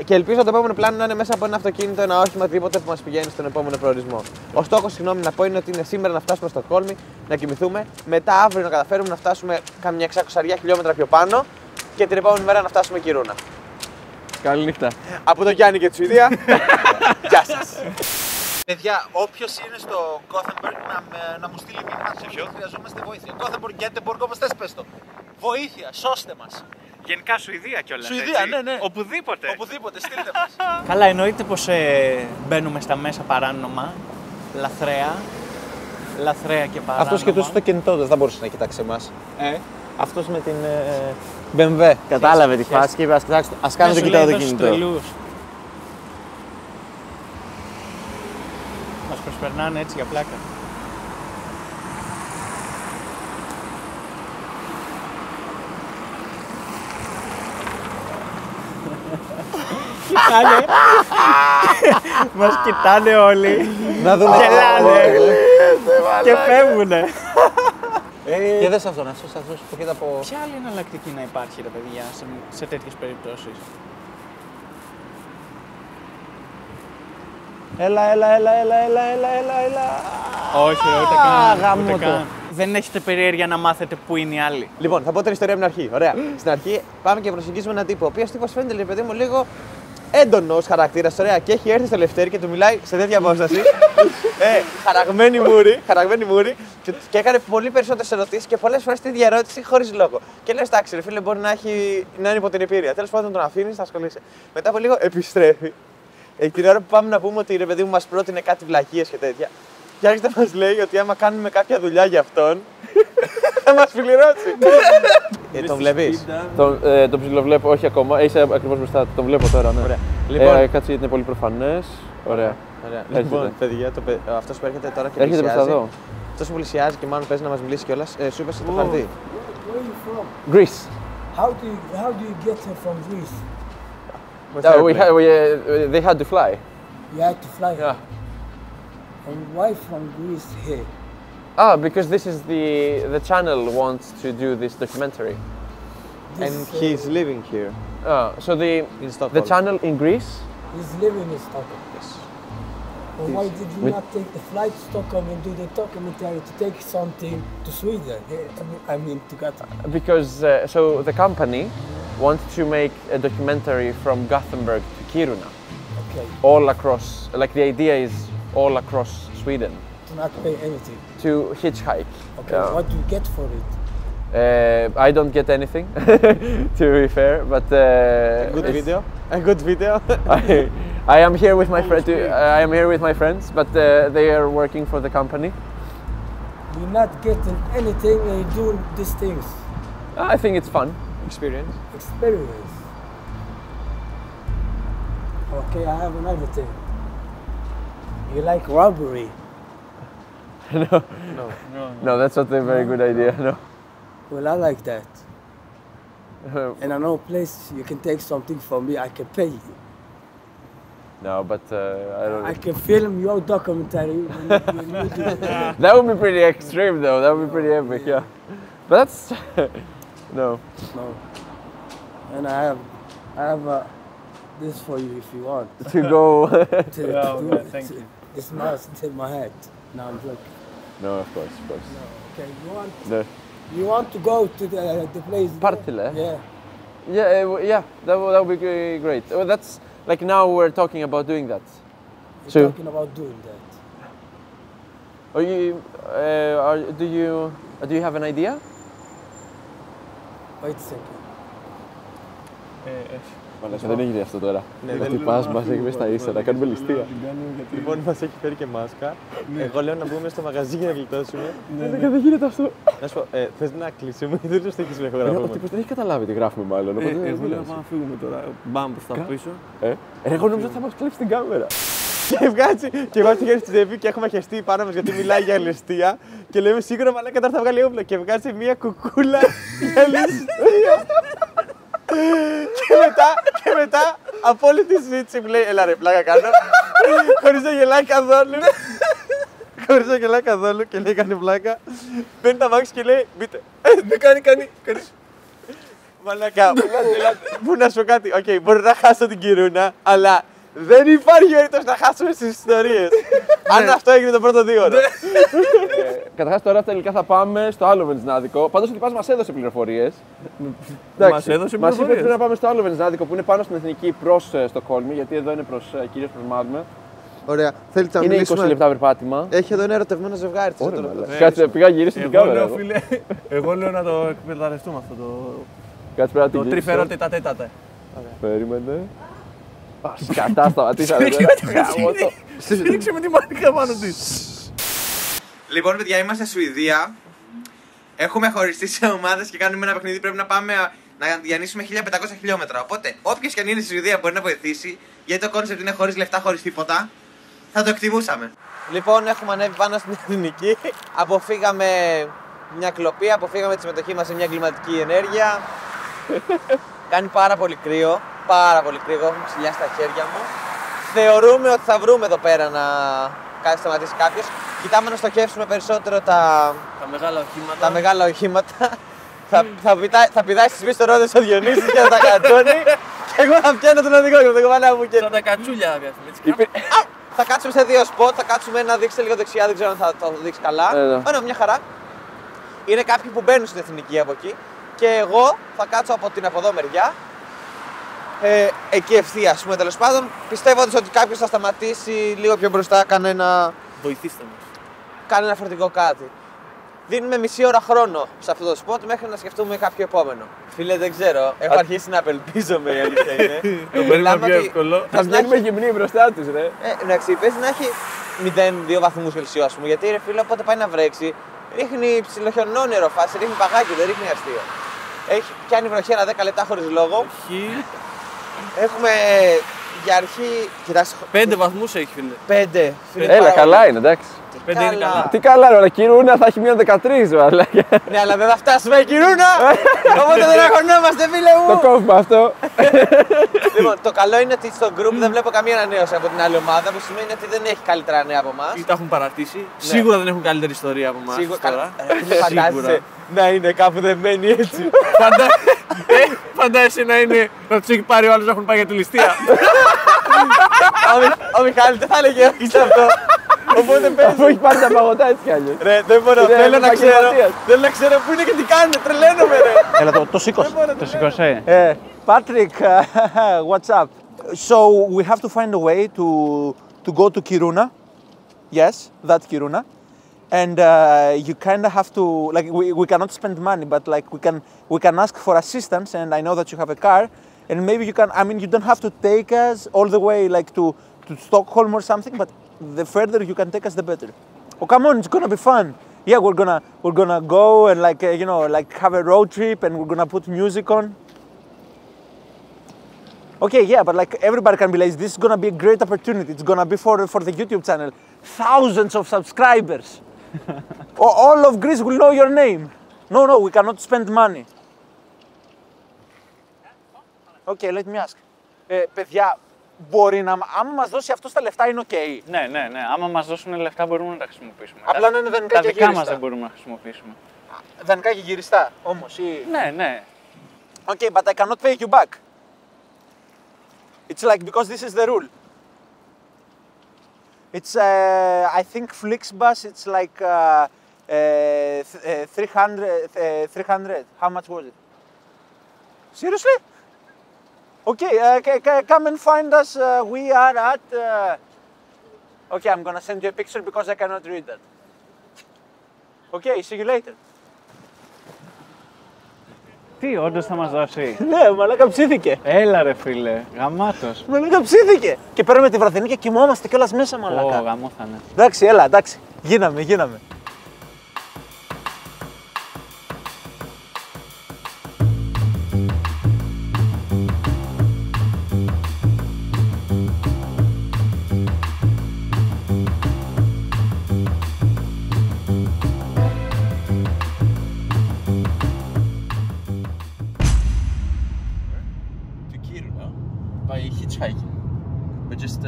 Και ελπίζω το επόμενο πλάνο να είναι μέσα από ένα αυτοκίνητο, ένα όχημα, οτιδήποτε που μας πηγαίνει στον επόμενο προορισμό. Ο στόχος, συγγνώμη να πω, είναι ότι είναι σήμερα να φτάσουμε στο Στοκχόλμη, να κοιμηθούμε, μετά αύριο να καταφέρουμε να φτάσουμε καμιά 600 χιλιόμετρα πιο πάνω και την επόμενη μέρα να φτάσουμε Κυρούνα. Καλή νύχτα. Από το Γιάννη και τη Σουηδία. Γεια σας. Παιδιά, όποιος είναι στο Gothenburg να μου στείλει μήνυμα σε ποιο χρειαζόμαστε βοήθεια. Gothenburg, Göteborg, όπως θες πες το. Βοήθεια, σώστε μας. Γενικά Σουηδία κιόλας. Σουηδία, έτσι. ναι. Οπουδήποτε. Οπουδήποτε, στείλτε μας. Καλά, εννοείται πως μπαίνουμε στα μέσα παράνομα, λαθρέα και παράνομα. Αυτός κοιτούσε το κινητό του, δεν θα μπορούσε να κοιτάξει εμάς. Αυτός με την BMW. Κατάλαβε τη φάση και είπε ας κάνω το κοιτάω το κινητό. Μας προσπερνάνε έτσι για πλάκα. Κοιτάνε. Μας κοιτάνε όλοι. Να δούμε. Γελάνε. Και φεύγουνε. Και δες αυτόν, αυτός που κοίτα από... Ποια άλλη εναλλακτική να υπάρχει, ρε παιδιά, σε τέτοιες περιπτώσεις. Έλα. Όχι, ούτε καν. Δεν έχετε περιέργεια να μάθετε πού είναι οι άλλοι. Λοιπόν, θα πω την ιστορία από την αρχή. Ωραία. Στην αρχή πάμε και προσεγγίζουμε έναν τύπο, ο οποίος τύπος φαίνεται, λέει, παιδί μου, λίγο έντονος χαρακτήρας. Ωραία. Και έχει έρθει στο Λευτέρι και του μιλάει σε τέτοια απόσταση. Χαραγμένη μούρη. Και έκανε πολύ περισσότερες ερωτήσεις και πολλές φορές την ίδια ερώτηση χωρίς λόγο. Και λες, εντάξει, ρε φίλε, μπορεί να είναι υπό την επίρρεια. Τέλος πάντων, τον αφήνεις, θα ασχολείσαι. Μετά από λίγο επιστρέφει. Την ώρα που πάμε να πούμε ότι, ρε παιδί μου, μας πρότεινε κάτι βλακίες και τέτοια. Και άρχισε να μας λέει ότι άμα κάνουμε κάποια δουλειά για αυτόν, θα μας πληρώσει. Τον βλέπεις? Τον ψιλοβλέπω, όχι ακόμα. Είσαι ακριβώς μπροστά, τον βλέπω τώρα. Ναι. Ωραία. Λοιπόν, κάτσε γιατί είναι πολύ προφανές. Ωραία. Λοιπόν, παιδιά, αυτός που έρχεται τώρα και έρχεται μπροστά εδώ. Αυτός που πλησιάζει και μάλλον παίζει να μας μιλήσει κιόλας, σου είπες το χαρτί. Where are you from? Greece. How do you get here from Greece? They had to fly. You had to fly here. And why from Greece here? Because this is the channel wants to do this documentary. And he's living here. So the channel in Greece. He's living in Stockholm. Yes. Well, why did you not take the flight to Stockholm and do the documentary to take something to Sweden? To Gothenburg. Because so the company wants to make a documentary from Gothenburg to Kiruna. Okay. All across, like the idea is all across Sweden. To not pay anything. To hitchhike. Okay. What do you get for it? I don't get anything, to be fair, but A good video. I am here with my friend. I am here with my friends, but they are working for the company. You're not getting anything and you're doing these things. I think it's fun. Experience. Okay, I have another thing. You like robbery? No, that's not a very good idea. No. Well, I like that. And I know a place you can take something from me, I can pay you. No, but I don't. I can film your documentary. when you do it. That would be pretty extreme, though. That would be pretty epic, yeah. But that's no. And I have this for you if you want. To go. Thank you. It's in my head. Now I'm joking. No, of course. No, okay. No. You want to go to the place? Partille? Yeah. Yeah. That would be great. Well, that's like now we're talking about doing that. We're talking about doing that. Do you have an idea? Wait a second. Μαλάκα, δεν έγινε αυτό τώρα. Να χτυπάς, μας έχει μέσα στα ίσα, να κάνουμε ληστεία. Λοιπόν, μας έχει φέρει και μάσκα. Εγώ λέω να μπούμε στο μαγαζί για να γλιτώσουμε. Δεν γίνεται αυτό. Να σου πω, θες να κλείσουμε ή δεν το στέκεις με ηχογραφούμε. Ο τύπος δεν έχει καταλάβει τι γράφουμε μάλλον. Εγώ λέω να πάμε να φύγουμε τώρα. Μπαμ προς τα πίσω. Εγώ νόμιζα ότι θα μας κλέψει την κάμερα. Και βγάζει και εγώ στο χέρι στη Ζεύη και έχουμε χεστεί πάνω μας γιατί μιλάει για ληστεία. Και λέμε σίγουρα μαλάκα τώρα θα βγάλει όπλο. Και βγάζει μια κουκούλα για ληστεία. Και μετά από όλη τη συζήτηση μου λέει έλα ρε πλάκα κάνω. Χωρίς να γελάει καθόλου. Και λέει κάνει πλάκα. Παίρνει τα μάξι και λέει μπείτε. Κάνει. Μαλάκα, πού να σου πω κάτι. Οκ, μπορεί να χάσω την Κιρούνα, αλλά δεν υπάρχει περίπτωση να χάσουμε στις ιστορίες. Αν αυτό έγινε το πρώτο 2 ώρο. Καταρχάς τώρα τελικά θα πάμε στο άλλο βενζινάδικο. Πάντως ο τυπάς μας έδωσε πληροφορίες. Μας έδωσε Μας είπε ότι να πάμε στο άλλο βενζινάδικο που είναι πάνω στην Εθνική προς Στοκχόλμη, γιατί εδώ είναι κυρίως προς Μάλμε. Ωραία. Θέλετε να είναι μιλήσουμε. 20 λεπτά περπάτημα. Έχει εδώ ένα ερωτευμένο ζευγάρι. Κάτσε, πήγα γυρίσει την κάμερα. Εγώ λέω να το εκμεταλλευτούμε αυτό το. Κάτσε πέρα την τρυφερό τετατέτατε. Περίμενε. Σκατά σταματήσαμε. Στήριξε με τη μάνικα πάνω της. Λοιπόν, παιδιά, είμαστε στη Σουηδία. Έχουμε χωριστεί σε ομάδες και κάνουμε ένα παιχνίδι. Πρέπει να πάμε να διανύσουμε 1500 χιλιόμετρα. Οπότε, όποιος και αν είναι στη Σουηδία μπορεί να βοηθήσει. Γιατί το κόνσεπτ είναι χωρίς λεφτά, χωρίς τίποτα. Θα το εκτιμούσαμε. Λοιπόν, έχουμε ανέβει πάνω στην Εθνική. Αποφύγαμε μια κλοπή, αποφύγαμε τη συμμετοχή μας σε μια εγκληματική ενέργεια. Κάνει πάρα πολύ κρύο. Έχω ψηλιά στα χέρια μου. Θεωρούμε ότι θα βρούμε εδώ πέρα να σταματήσει κάποιος. Κοιτάμε να στοχεύσουμε περισσότερο τα μεγάλα οχήματα. Θα πηδάει στις πίσω ρόδες ο Διονύσης και θα τα κατώνει. Και εγώ θα πιάνω τον οδηγό και θα το κομμάτι μου και... Σαν τα κατσούλια, Θα κάτσουμε σε 2 σποτ, θα κάτσουμε να δείξετε λίγο δεξιά, δεν ξέρω αν θα το δείξει καλά. Ωραία, μια χαρά. Είναι κάποιοι που μπαίνουν στην Εθνική από εκεί. Και εγώ θα κάτσω από την από εδώ μεριά. Εκεί ευθεία, ας πούμε, τέλος πάντων. Πιστεύοντας ότι κάποιος θα σταματήσει λίγο πιο μπροστά, Βοηθήστε μας. Κάνει ένα φορτηγό κάτι. Δίνουμε μισή ώρα χρόνο σε αυτό το σποτ μέχρι να σκεφτούμε κάποιο επόμενο. Φίλε, δεν ξέρω. Έχω αρχίσει να απελπίζομαι, η αλήθεια είναι. Το περίμενα πιο εύκολο. Θα βγαίνουμε γυμνοί μπροστά τους, ρε. Εντάξει, πες να έχει 0,2 βαθμούς Κελσίου, ας πούμε. Γιατί ρε φίλε, όποτε πάει να βρέξει, ρίχνει ψιλοχιονό νερό φάση, ρίχνει παγάκι, δεν ρίχνει αστείο. Έχει πιάνει βροχέρα 10 λεπτά χωρίς λόγο. Έχουμε για αρχή. Κοιτάξτε. 5 βαθμούς έχει, φίλε. 5. Έλα, καλά είναι, εντάξει. 5 είναι καλά. Τι καλά, ρε, Κιρούνα θα έχει μείον 13, αλλά. Ναι, αλλά δεν θα φτάσουμε η Κιρούνα! Οπότε δεν αγωνόμαστε, φίλε μου! Το κόβουμε αυτό. Λοιπόν, το καλό είναι ότι στο group δεν βλέπω καμία ανανέωση από την άλλη ομάδα, που σημαίνει ότι δεν έχει καλύτερα νέα από εμάς. Ή τα έχουν παρατήσει. Σίγουρα δεν έχουν καλύτερη ιστορία από εμάς. Φαντάζεσαι να είναι κάπου δεμένοι έτσι. Φαντάζεσαι να είναι να τους έχει πάρει ο άλλος να έχουν πάει για τη ληστεία. Ο Μιχάλης δεν θα έλεγε όχι σε αυτό. Οπότε αφού έχει πάρει τα παγωτά έτσι κι αλλιώς. Ρε, δεν μπορώ, θέλω να ξέρω πού είναι και τι κάνουν, τρελαίνομαι ρε. Έλα, το σήκωσε. Το σήκωσε. Patrick, what's up? So we have to find a way to go to Kiruna. Yes, that's Kiruna. And you kind of have to, like, we cannot spend money, but like we can ask for assistance. And I know that you have a car, and maybe you can. I mean, you don't have to take us all the way like to Stockholm or something, but the further you can take us, the better. Oh, come on, it's gonna be fun. Yeah, we're gonna go and like you know, like have a road trip, and we're gonna put music on. Okay, yeah, but like everybody can be like, this is gonna be a great opportunity. It's gonna be for the YouTube channel. Thousands of subscribers. All of Greece will know your name. No, we cannot spend money. Okay, let me ask. Παιδιά, μπορεί να, άμα μας δώσει αυτό τα λεφτά είναι ok. Ναι. Άμα μας δώσουν λεφτά μπορούμε να τα χρησιμοποιήσουμε. Απλά να είναι δανεικά και γυριστά. Τα δικά μας δεν μπορούμε να χρησιμοποιήσουμε. Δανεικά και γυριστά, όμως. Ναι. Okay, but I cannot pay you back. It's like, because this is the rule. It's, I think Flixbus, it's like 300. How much was it? Seriously? Okay, come and find us. We are at... Okay, I'm gonna send you a picture because I cannot read that. Okay, see you later. Τι, όντως θα μας δώσει? Ναι, μαλάκα ψήθηκε. Έλα ρε φίλε, γαμάτος. Μαλάκα ψήθηκε. Και παίρνουμε τη βραδινή και κοιμόμαστε κιόλας μέσα, μαλάκα. Γαμό θα είναι. Εντάξει, έλα, εντάξει. Γίναμε. By hitchhiking, but just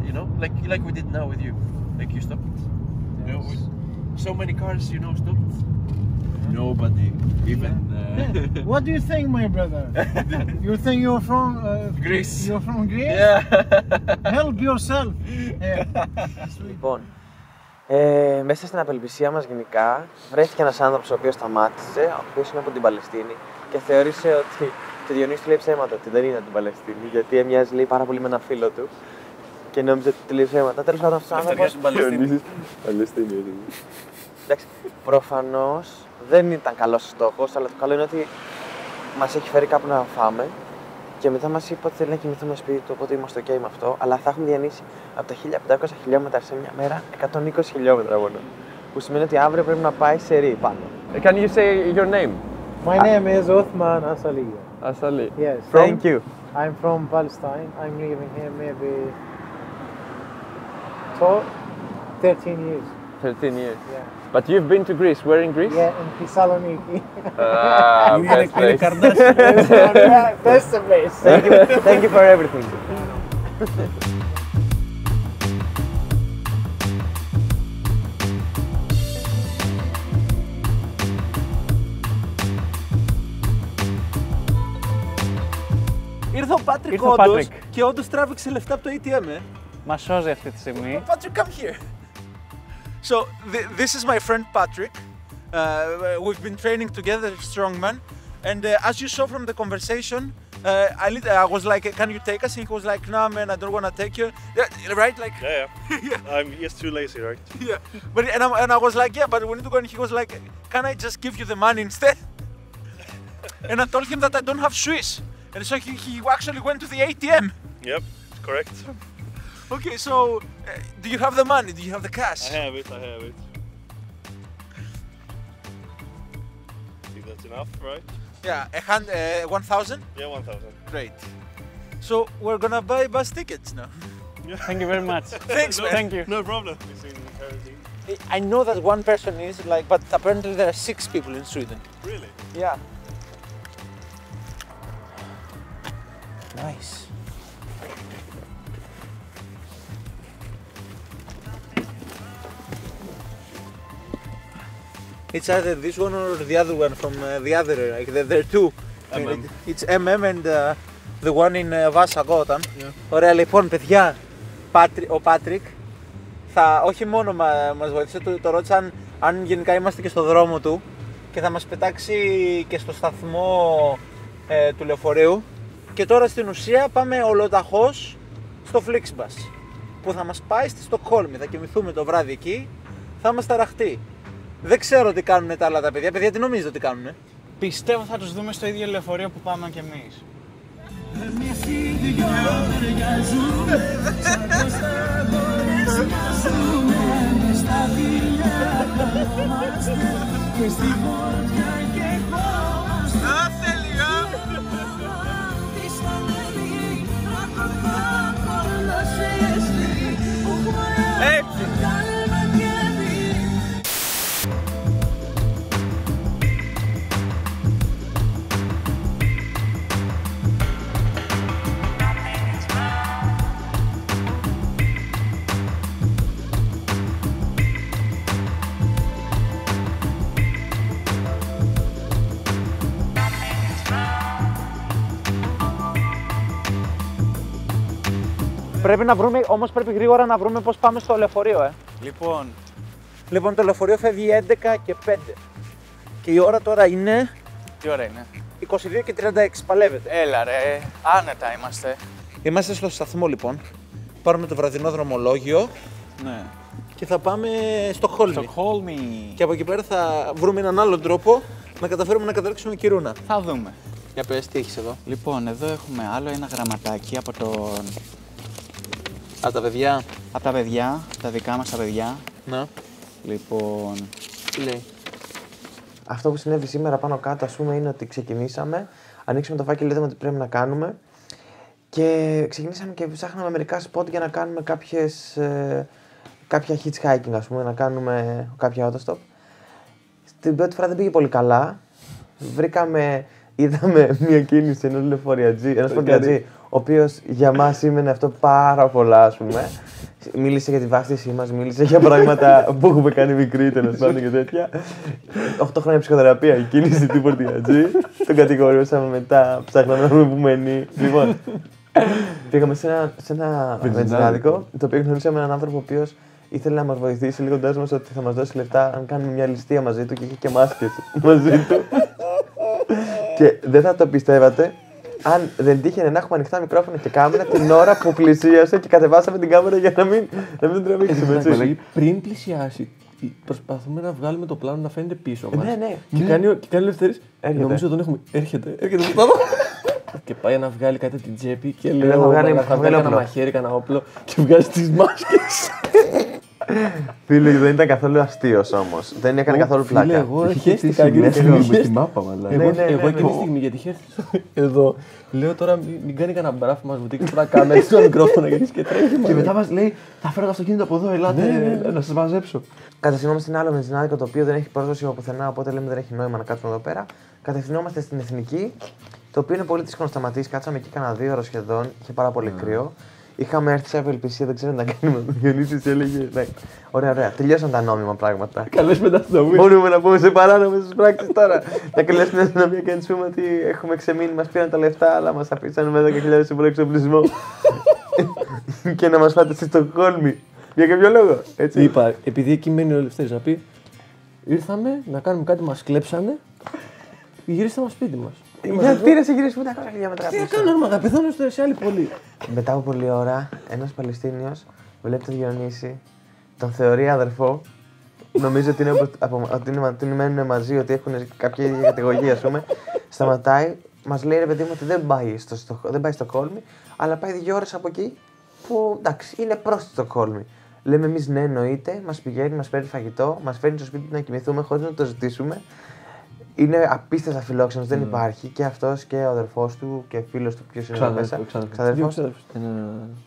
you know, like we did now with you, like you stopped. Yes. You know, so many cars, you know, stopped. Nobody even. What do you think, my brother? You think you're from Greece? You're from Greece? Yeah. Help yourself. Λοιπόν, μέσα στην απελπισία μας γενικά βρέθηκε ένας άνθρωπος ο οποίος σταμάτησε, ο οποίος είναι από την Παλαιστίνη και θεώρησε ότι. Και ο Διονύσης του λέει ψέματα ότι δεν είναι από την Παλαιστίνη, γιατί έμοιαζε λέει πάρα πολύ με ένα φίλο του και νόμιζε ότι του λέει ψέματα. Τέλος πάντων, αυτός ο άνθρωπος. Παλαιστίνη. Εντάξει, προφανώς δεν ήταν καλός στόχος, αλλά το καλό είναι ότι μας έχει φέρει κάπου να φάμε και μετά μας είπε ότι θέλει να κοιμηθούμε σπίτι του, οπότε είμαστε ok με αυτό, αλλά θα έχουμε διανύσει από τα 1500 χιλιόμετρα σε μια μέρα 120 χιλιόμετρα μόνο. Που σημαίνει ότι αύριο πρέπει να πάει σε ρί πάνω. Can you say your name? My name is Uthman Asali. Asali. Yes. Thank you. I'm from Palestine. I'm living here maybe 13 years. 13 years. Yeah. But you've been to Greece. Where in Greece? Yeah, in Thessaloniki. Best place. Best place. Thank you for everything. Ήρθε ο Πάτρικ όντως και όντως τράβηξε λεφτά από το ATM. Μας σώζει αυτή τη στιγμή. Patrick, come here. So this is my friend Patrick. We've been training together, strongman, and as you saw from the conversation, I was like, "Can you take us?" And he was like, "No, man, I don't want to take you." Yeah, right? Like. Yeah. I'm just too lazy, right? Yeah. But and I was like, "Yeah, but we need to go." And he was like, "Can I just give you the money instead?" And I told him that I don't have Swiss. And so he actually went to the ATM. Yep, correct. Okay, so do you have the money? Do you have the cash? I have it. Think that's enough, right? Yeah, 1,000? Yeah, 1,000. Great. So we're gonna buy bus tickets now. Thank you very much. Thanks, man. Thank you. No problem. I know that one person is like, but apparently there are 6 people in Sweden. Really? Yeah. Nice. It's either this one or the other one from the other, like there are two. It's MM and the one in Vasa Gotham. Yeah. Ωραία, λοιπόν, παιδιά, ο Πάτρικ θα όχι μόνο μας βοήθησε, το ρώτησα αν γενικά είμαστε και στο δρόμο του και θα μας πετάξει και στο σταθμό του λεωφορείου. Και τώρα στην ουσία πάμε ολοταχώς στο Flixbus που θα μας πάει στη Στοκχόλμη. Θα κοιμηθούμε το βράδυ εκεί, θα είμαστε ταραχτοί. Δεν ξέρω τι κάνουν τα άλλα τα παιδιά. Παιδιά, τι νομίζετε ότι κάνουνε? Πιστεύω θα τους δούμε στο ίδιο λεωφορείο που πάμε κι εμείς. Πρέπει να βρούμε, όμως πρέπει γρήγορα να βρούμε πώς πάμε στο λεωφορείο, Λοιπόν, το λεωφορείο φεύγει 11 και 5. Και η ώρα τώρα είναι... Τι ώρα είναι? 22 και 36, παλεύετε. Έλα ρε, άνετα είμαστε. Είμαστε στο σταθμό λοιπόν. Πάρουμε το βραδινό δρομολόγιο. Ναι. Και θα πάμε στο Χόλμη. Στο Χόλμη. Και από εκεί πέρα θα βρούμε έναν άλλο τρόπο να καταφέρουμε να καταλήξουμε Κυρούνα. Θα δούμε. Για πες, τι έχεις εδώ? Λοιπόν, εδώ έχουμε άλλο ένα γραμματάκι από τον... Από τα παιδιά. Από τα παιδιά, τα δικά μας τα παιδιά. Ναι. Λοιπόν... Τι λέει? Αυτό που συνέβη σήμερα πάνω κάτω, ας πούμε, είναι ότι ξεκινήσαμε, ανοίξαμε το φάκελο, είδαμε τι πρέπει να κάνουμε και ξεκινήσαμε και ψάχναμε μερικά spot για να κάνουμε κάποια hitchhiking, ας πούμε, να κάνουμε κάποια autostop. Την πρώτη φορά δεν πήγε πολύ καλά. Είδαμε μια κίνηση ενός λεωφοριατζή, ο οποίος για μας σήμαινε αυτό πάρα πολλά, ας πούμε. Μίλησε για τη βάφτισή μας, μίλησε για πράγματα που έχουμε κάνει μικρή, τέλος πάντων και τέτοια. 8 χρόνια ψυχοθεραπεία, η κίνηση του φορτηγατζή. Τον κατηγορούσαμε μετά, ψάχναμε να βρούμε που μένει. Λοιπόν, πήγαμε σε ένα βενζινάδικο, το οποίο γνωρίσαμε έναν άνθρωπο ο οποίος ήθελε να μας βοηθήσει, λέγοντάς μας ότι θα μας δώσει λεφτά αν κάνουμε μια ληστεία μαζί του και είχε και μάσκες μαζί του. Και δεν θα το πιστεύατε, αν δεν τύχαινε να έχουμε ανοιχτά μικρόφωνα και κάμερα την ώρα που πλησίασε και κατεβάσαμε την κάμερα για να μην τον τραβήξουμε. Δηλαδή, πριν πλησιάσει, προσπαθούμε να βγάλουμε το πλάνο να φαίνεται πίσω μας. Ναι. Και κάνει ο Ελευθέρης, νομίζω τον έχουμε. Έρχεται πάνω. Και πάει να βγάλει κάτι από την τσέπη και λέει: θα βγάλει ένα μαχαίρι, ένα όπλο και βγάζει τις μάσκες. Φίλε, δεν ήταν καθόλου αστείος όμως. Δεν έκανε καθόλου πλάκα. Φίλε, εγώ χαίστηκα και τη μάπα, εγώ εκείνη τη στιγμή γιατί χαίρεστηκα εδώ. Λέω τώρα μην κάνει κανένα μπράφ μας, μου δείξει τώρα κάμερα στο μικρόφωνο και τρέχει. Και μετά μας λέει: θα φέρω το αυτοκίνητο από εδώ, ελάτε να σας μαζέψω. Κατευθυνόμαστε στην άλλο βενζινάδικο το οποίο δεν έχει πρόσβαση από πουθενά, οπότε λέμε δεν έχει νόημα να κάτσουμε εδώ πέρα. Κατευθυνόμαστε στην Εθνική, το οποίο είναι πολύ δύσκολο να σταματήσει. Κάτσαμε εκεί κανένα 2 ώρες σχεδόν, είχε πάρα πολύ κρύο. Είχαμε έρθει σε απελπισία, δεν ξέρω τι να κάνουμε. Ο Διονύσης έλεγε: ναι, ωραία, τελειώσαν τα νόμιμα πράγματα. Καλέσουμε τα αστυνομία. Μπορούμε να πούμε σε παράνομες πράξεις τώρα. Να καλέσουμε την αστυνομία και να τους πούμε ότι έχουμε ξεμείνει, μας πήραν τα λεφτά, αλλά μας αφήσανε με 10.000 ευρώ εξοπλισμό. Και να μας πάτε στη Στοκχόλμη. Για κάποιο λόγο. Έτσι. Είπα, επειδή εκεί μένει ο Ελευθέρης να πει: ήρθαμε να κάνουμε κάτι, μας κλέψανε. Γυρίσαμε σπίτι μας. Γιατί να σε γυρίσουμε 500 χιλιόμετρα πίσω? Τι θα κάνουμε, να πεθάνω σε άλλη πόλη. Μετά από πολλή ώρα, ένας Παλαιστίνιος βλέπει τον Διονύση, τον θεωρεί αδερφό, νομίζει ότι μένουν μαζί, ότι έχουν κάποια ίδια κατηγορία, ας πούμε. Σταματάει, μας λέει ρε παιδί μου ότι δεν πάει στο Στοκχόλμη, αλλά πάει 2 ώρες από εκεί που εντάξει, είναι προς τη Στοκχόλμη. Λέμε εμείς ναι, εννοείται, μας πηγαίνει, μας φέρνει φαγητό, μας φέρνει στο σπίτι του να κοιμηθούμε χωρίς να το ζητήσουμε. Είναι απίστευτα φιλόξενος, δεν υπάρχει και αυτός και ο αδερφός του και φίλος του, ποιος είναι εδώ μέσα. Ξαδερφός.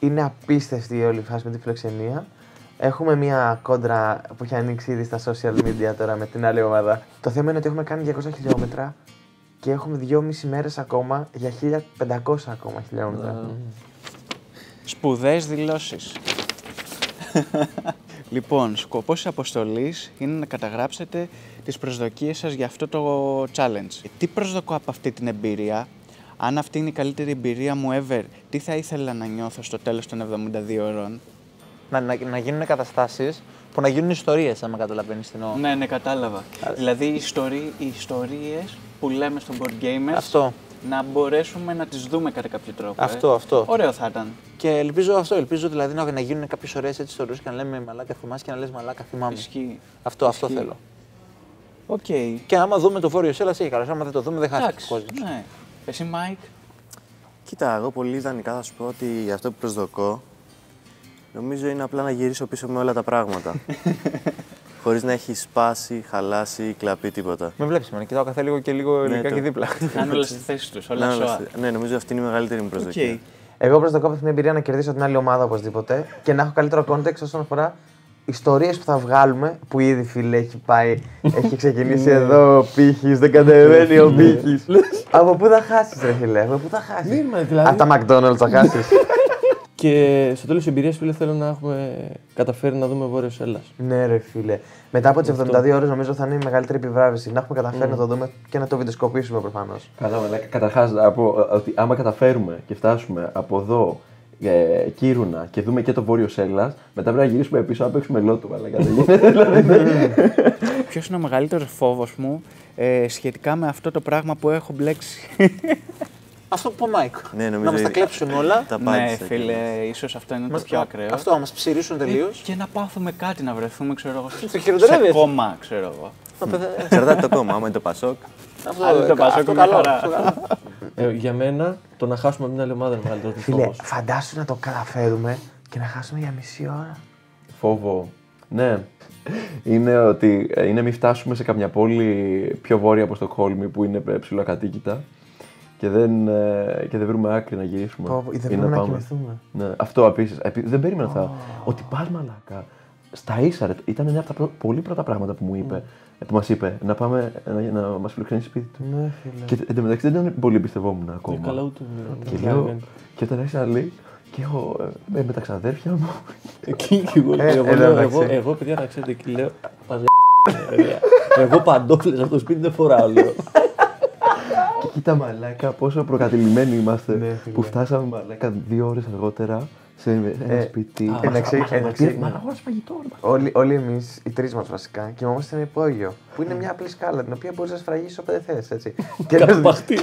Είναι απίστευτη η όλη φάση με τη φιλοξενία. Έχουμε μια κόντρα που έχει ανοίξει ήδη στα social media τώρα με την άλλη ομάδα. Το θέμα είναι ότι έχουμε κάνει 200 χιλιόμετρα και έχουμε 2,5 μέρες ακόμα για 1.500 ακόμα χιλιόμετρα. Σπουδαίες δηλώσεις. Λοιπόν, σκοπός της αποστολής είναι να καταγράψετε τις προσδοκίες σας για αυτό το challenge. Τι προσδοκώ από αυτή την εμπειρία, αν αυτή είναι η καλύτερη εμπειρία μου ever, τι θα ήθελα να νιώθω στο τέλος των 72 ώρων. Να γίνουν καταστάσεις που να γίνουν ιστορίες, αν με καταλαβαίνεις τι εννοώ. Ναι, κατάλαβα. Δηλαδή οι ιστορίες που λέμε στο Board Gamers, να μπορέσουμε να τις δούμε κατά κάποιο τρόπο. Αυτό. Ωραίο θα ήταν. Και ελπίζω δηλαδή να γίνουν κάποιες ωραίες ιστορίες και να λέμε μαλάκα θυμάσαι και να λες μαλάκα θυμάμαι. Ισχύει. Αυτό θέλω. Okay. Και άμα δούμε το Βόρειο Σέλλας, έχει καλώς. Άμα δεν το δούμε, δεν χάσει ο κόσμος. Ναι. Εσύ, Μάικ. Κοίτα, εγώ πολύ ιδανικά θα σου πω ότι αυτό που προσδοκώ νομίζω είναι απλά να γυρίσω πίσω με όλα τα πράγματα. Χωρίς να έχει σπάσει, χαλάσει ή κλαπεί τίποτα. Με βλέπεις, με κοιτάω κάθε λίγο και λίγο ελληνικά και δίπλα. Αν όλα στη θέση τους, όλα σώα. Ναι, νομίζω αυτή είναι η μεγαλύτερη μου προσδοκία. Εγώ προσδοκώ από την εμπειρία να κερδίσω την άλλη ομάδα οπωσδήποτε και να έχω καλύτερο context όσον αφορά ιστορίες που θα βγάλουμε. Που ήδη φίλε έχει ξεκινήσει εδώ ο Πύχης, δεν κατεβαίνει ο Πύχης. Από πού θα χάσεις, ρε φίλε, από πού θα χάσεις. Από τα McDonald's θα χάσεις. Και στο τέλος της εμπειρίας, φίλε, θέλω να έχουμε καταφέρει να δούμε Βόρειος Έλλας. Ναι, ρε φίλε. Μετά από τις 72 ώρες, νομίζω θα είναι η μεγαλύτερη επιβράβευση. Να έχουμε καταφέρει να το δούμε και να το βιντεοσκοπήσουμε προφανώς. Καλά, καταρχάς να πω ότι άμα καταφέρουμε και φτάσουμε από εδώ Κύρουνα και δούμε και το Βόρειος Έλλας, μετά πρέπει να γυρίσουμε πίσω να παίξουμε λότο. Ποιος είναι ο μεγαλύτερος φόβος μου σχετικά με αυτό το πράγμα που έχω μπλέξει? Αυτό που είπε ο Μάικ. Ναι, να μας τα κλέψουν όλα. Ναι, φίλε, ίσως αυτό είναι το πιο ακραίο. Αυτό, να μας ψηρίσουν τελείως. Και να πάθουμε κάτι, να βρεθούμε, ξέρω εγώ, σε κόμμα, ξέρω εγώ. Εξαρτάται το κόμμα, άμα είναι το Πασόκ. Αυτό το Πασόκ είναι καλό. Για μένα, το να χάσουμε την άλλη ομάδα είναι μεγαλύτερος φίλε, φόβος. φαντάσου να το καταφέρουμε και να χάσουμε για μισή ώρα. Φόβο. Ναι. Είναι ότι είναι μην φτάσουμε σε καμιά πόλη πιο βόρεια από Στοκχόλμη που είναι ψηλοκατοίκητα και δεν βρούμε άκρη να γυρίσουμε. Δεν βρούμε να κοιμηθούμε. Ναι, αυτό επίσης. Δεν περίμενα ότι πας μαλάκα. Στα ίσα, ήταν ένα από τα πολύ πρώτα πράγματα που μου είπε. Που μας είπε να πάμε να μας φιλοξενήσει σπίτι του. Ναι, φίλε. Και εν τω μεταξύ δεν πολύ εμπιστευόμουν ακόμα. Καλά, ούτε. Και λέω, και όταν άρχισα να λέει, και εγώ με τα ξαδέρφια μου. Εγώ, παιδιά, να ξέρετε, και λέω. Εγώ παντόφλες αυτό το σπίτι δεν φοράω, λέω. Και κοίτα μαλάκα, πόσο προκατηλημένοι είμαστε που φτάσαμε μαλάκα 2 ώρες αργότερα σε ένα σπίτι. Εντάξει, μα αγόρασε φαγητό. Όλοι εμείς, οι τρεις μας βασικά, κοιμόμαστε σε ένα υπόγειο. Που είναι μια απλή σκάλα την οποία μπορείς να σφραγίσεις όποτε θες, έτσι. Και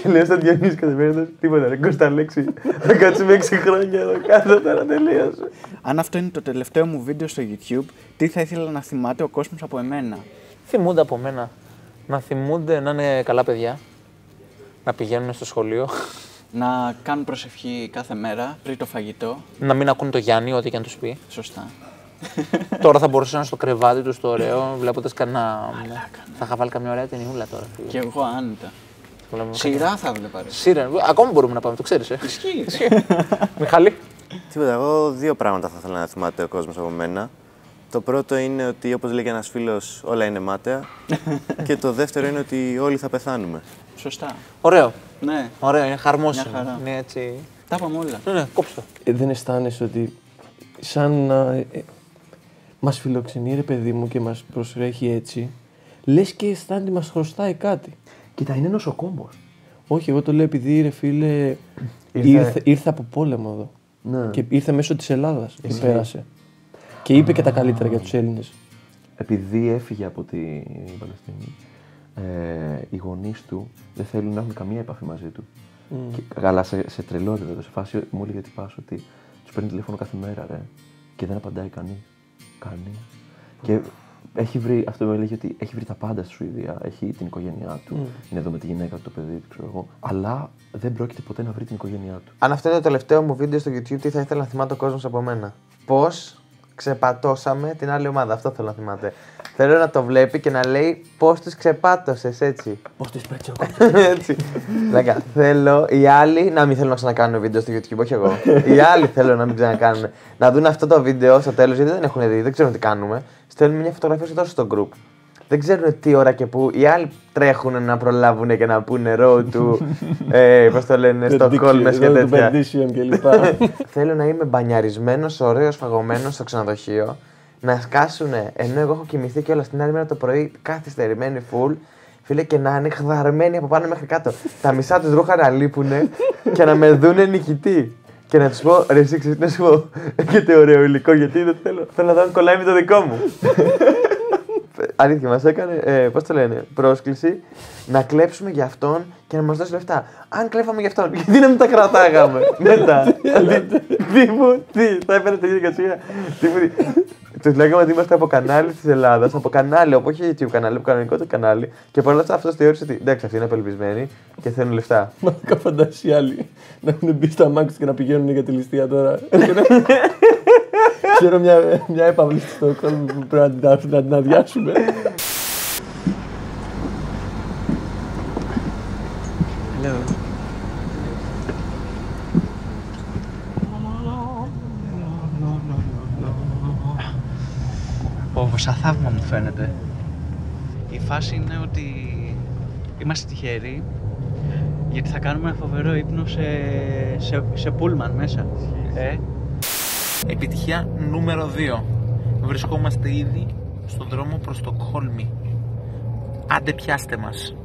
λέω στον Διονύση κατεβαίνοντας, τίποτα, ρε Κώστα Αλέξη, θα κάτσουμε 6 χρόνια εδώ κάτω, τώρα τελείωσε. Αν αυτό είναι το τελευταίο μου βίντεο στο YouTube, τι θα ήθελα να θυμάται ο κόσμος από εμένα? Θυμούνται από μένα. Να θυμούνται να είναι καλά παιδιά. Να πηγαίνουν στο σχολείο. Να κάνουν προσευχή κάθε μέρα πριν το φαγητό. Να μην ακούν το Γιάννη, ό,τι και αν τους πει. Σωστά. Τώρα θα μπορούσαν να είναι στο κρεβάτι του το ωραίο, βλέποντας κανένα. Θα είχα βάλει καμιά ωραία ταινιούλα τώρα. Και εγώ άνετα. Σειρά θα βλέπα. Σειρά. Ακόμα μπορούμε να πάμε, το ξέρεις. Ισχύει. Μιχάλη. Τίποτα, εγώ 2 πράγματα θα ήθελα να θυμάται ο κόσμος από μένα. Το πρώτο είναι ότι, όπως λέει και ένας φίλος, όλα είναι μάταια. Και το δεύτερο είναι ότι όλοι θα πεθάνουμε. Σωστά. Ωραίο. Ναι. Ωραίο, είναι χαρμόσυνο. Είναι έτσι. Τα είπαμε όλα. Ναι, κόψτε το. Δεν αισθάνεσαι ότι σαν να μας φιλοξενεί, ρε παιδί μου, και μας προσέχει έτσι, λες και αισθάνεται μας χρωστάει κάτι. Κοίτα, είναι νοσοκόμος. Όχι, εγώ το λέω επειδή, ρε φίλε, ήρθε από πόλεμο εδώ. Ναι. Και ήρθε μέσω της Ελλάδας και πέρασε. Και είπε και τα καλύτερα για τους Έλληνες. Επειδή έφυγε από την Παλαιστίνη, οι γονείς του δεν θέλουν να έχουν καμία επαφή μαζί του. Αλλά σε τρελό επίπεδο, σε φάση μου έλεγε τυπάς ότι τους παίρνει τηλέφωνο κάθε μέρα, ρε, και δεν απαντάει κανείς. Και έχει βρει, αυτό μου έλεγε ότι έχει βρει τα πάντα στη Σουηδία. Έχει την οικογένειά του, είναι εδώ με τη γυναίκα του, το παιδί του, ξέρω εγώ. Αλλά δεν πρόκειται ποτέ να βρει την οικογένειά του. Αν αυτό είναι το τελευταίο μου βίντεο στο YouTube, τι θα ήθελα να θυμάται ο κόσμος από μένα? Πώς ξεπατώσαμε την άλλη ομάδα, αυτό θέλω να θυμάται. Θέλω να το βλέπει και να λέει πώς τους ξεπάτωσες, έτσι. Πώς τους πέτσε ο κόψος. Έτσι. Λέγα, θέλω οι άλλοι να μην θέλουν να ξανακάνουν βίντεο στο YouTube, όχι εγώ. Οι άλλοι θέλω να μην ξανακάνουν. Να δουν αυτό το βίντεο στο τέλος, γιατί δεν έχουν δει, δεν ξέρουν τι κάνουμε. Στέλνουν μια φωτογραφία σου τόσο στο group. Δεν ξέρουν τι ώρα και πού. Οι άλλοι τρέχουν να προλάβουν και να πούνε road του. Πώς το λένε, Στοκχόλμες και τέτοια. Θέλω να είμαι μπανιαρισμένος, ωραίος, φαγωμένος στο ξενοδοχείο. Να σκάσουνε, ενώ εγώ έχω κοιμηθεί και όλα την άλλη μέρα το πρωί, καθυστερημένη full. Φίλε, και να είναι χδαρμένοι από πάνω μέχρι κάτω. Τα μισά τους ρούχα να λείπουνε και να με δούνε νικητή. Και να τους πω, ρε εσύ ξέρεις να σου πω, έχετε ωραίο υλικό, γιατί δεν θέλω να δω αν κολλάει με το δικό μου. αλήθεια, μας έκανε, πώς το λένε, πρόσκληση να κλέψουμε για αυτόν και να μας δώσει λεφτά. Αν κλέφαμε για αυτόν, γιατί να μην τα κρατάγαμε μετά. Τι, θα έπαιρνε τη διαδικασία. Τους λέγαμε ότι είμαστε από κανάλι της Ελλάδας, από κανάλι, όχι YouTube κανάλι, από κανονικό το κανάλι. Και παρόλα αυτά αυτός θεώρησε ότι εντάξει, αυτοί είναι απελπισμένοι και θέλουν λεφτά. Μα φαντάσει οι άλλοι να έχουν μπει στα μάξι και να πηγαίνουν για τη ληστεία τώρα. Ξέρω μια έπαυλη στο Στοκχόλμη που πρέπει να την αδειάσουμε. Hello. Πω, σαν θαύμα μου φαίνεται. Η φάση είναι ότι είμαστε τυχεροί γιατί θα κάνουμε ένα φοβερό ύπνο σε πούλμαν μέσα. Επιτυχία νούμερο 2. Βρισκόμαστε ήδη στον δρόμο προς το Στοκχόλμη. Άντε πιάστε μας.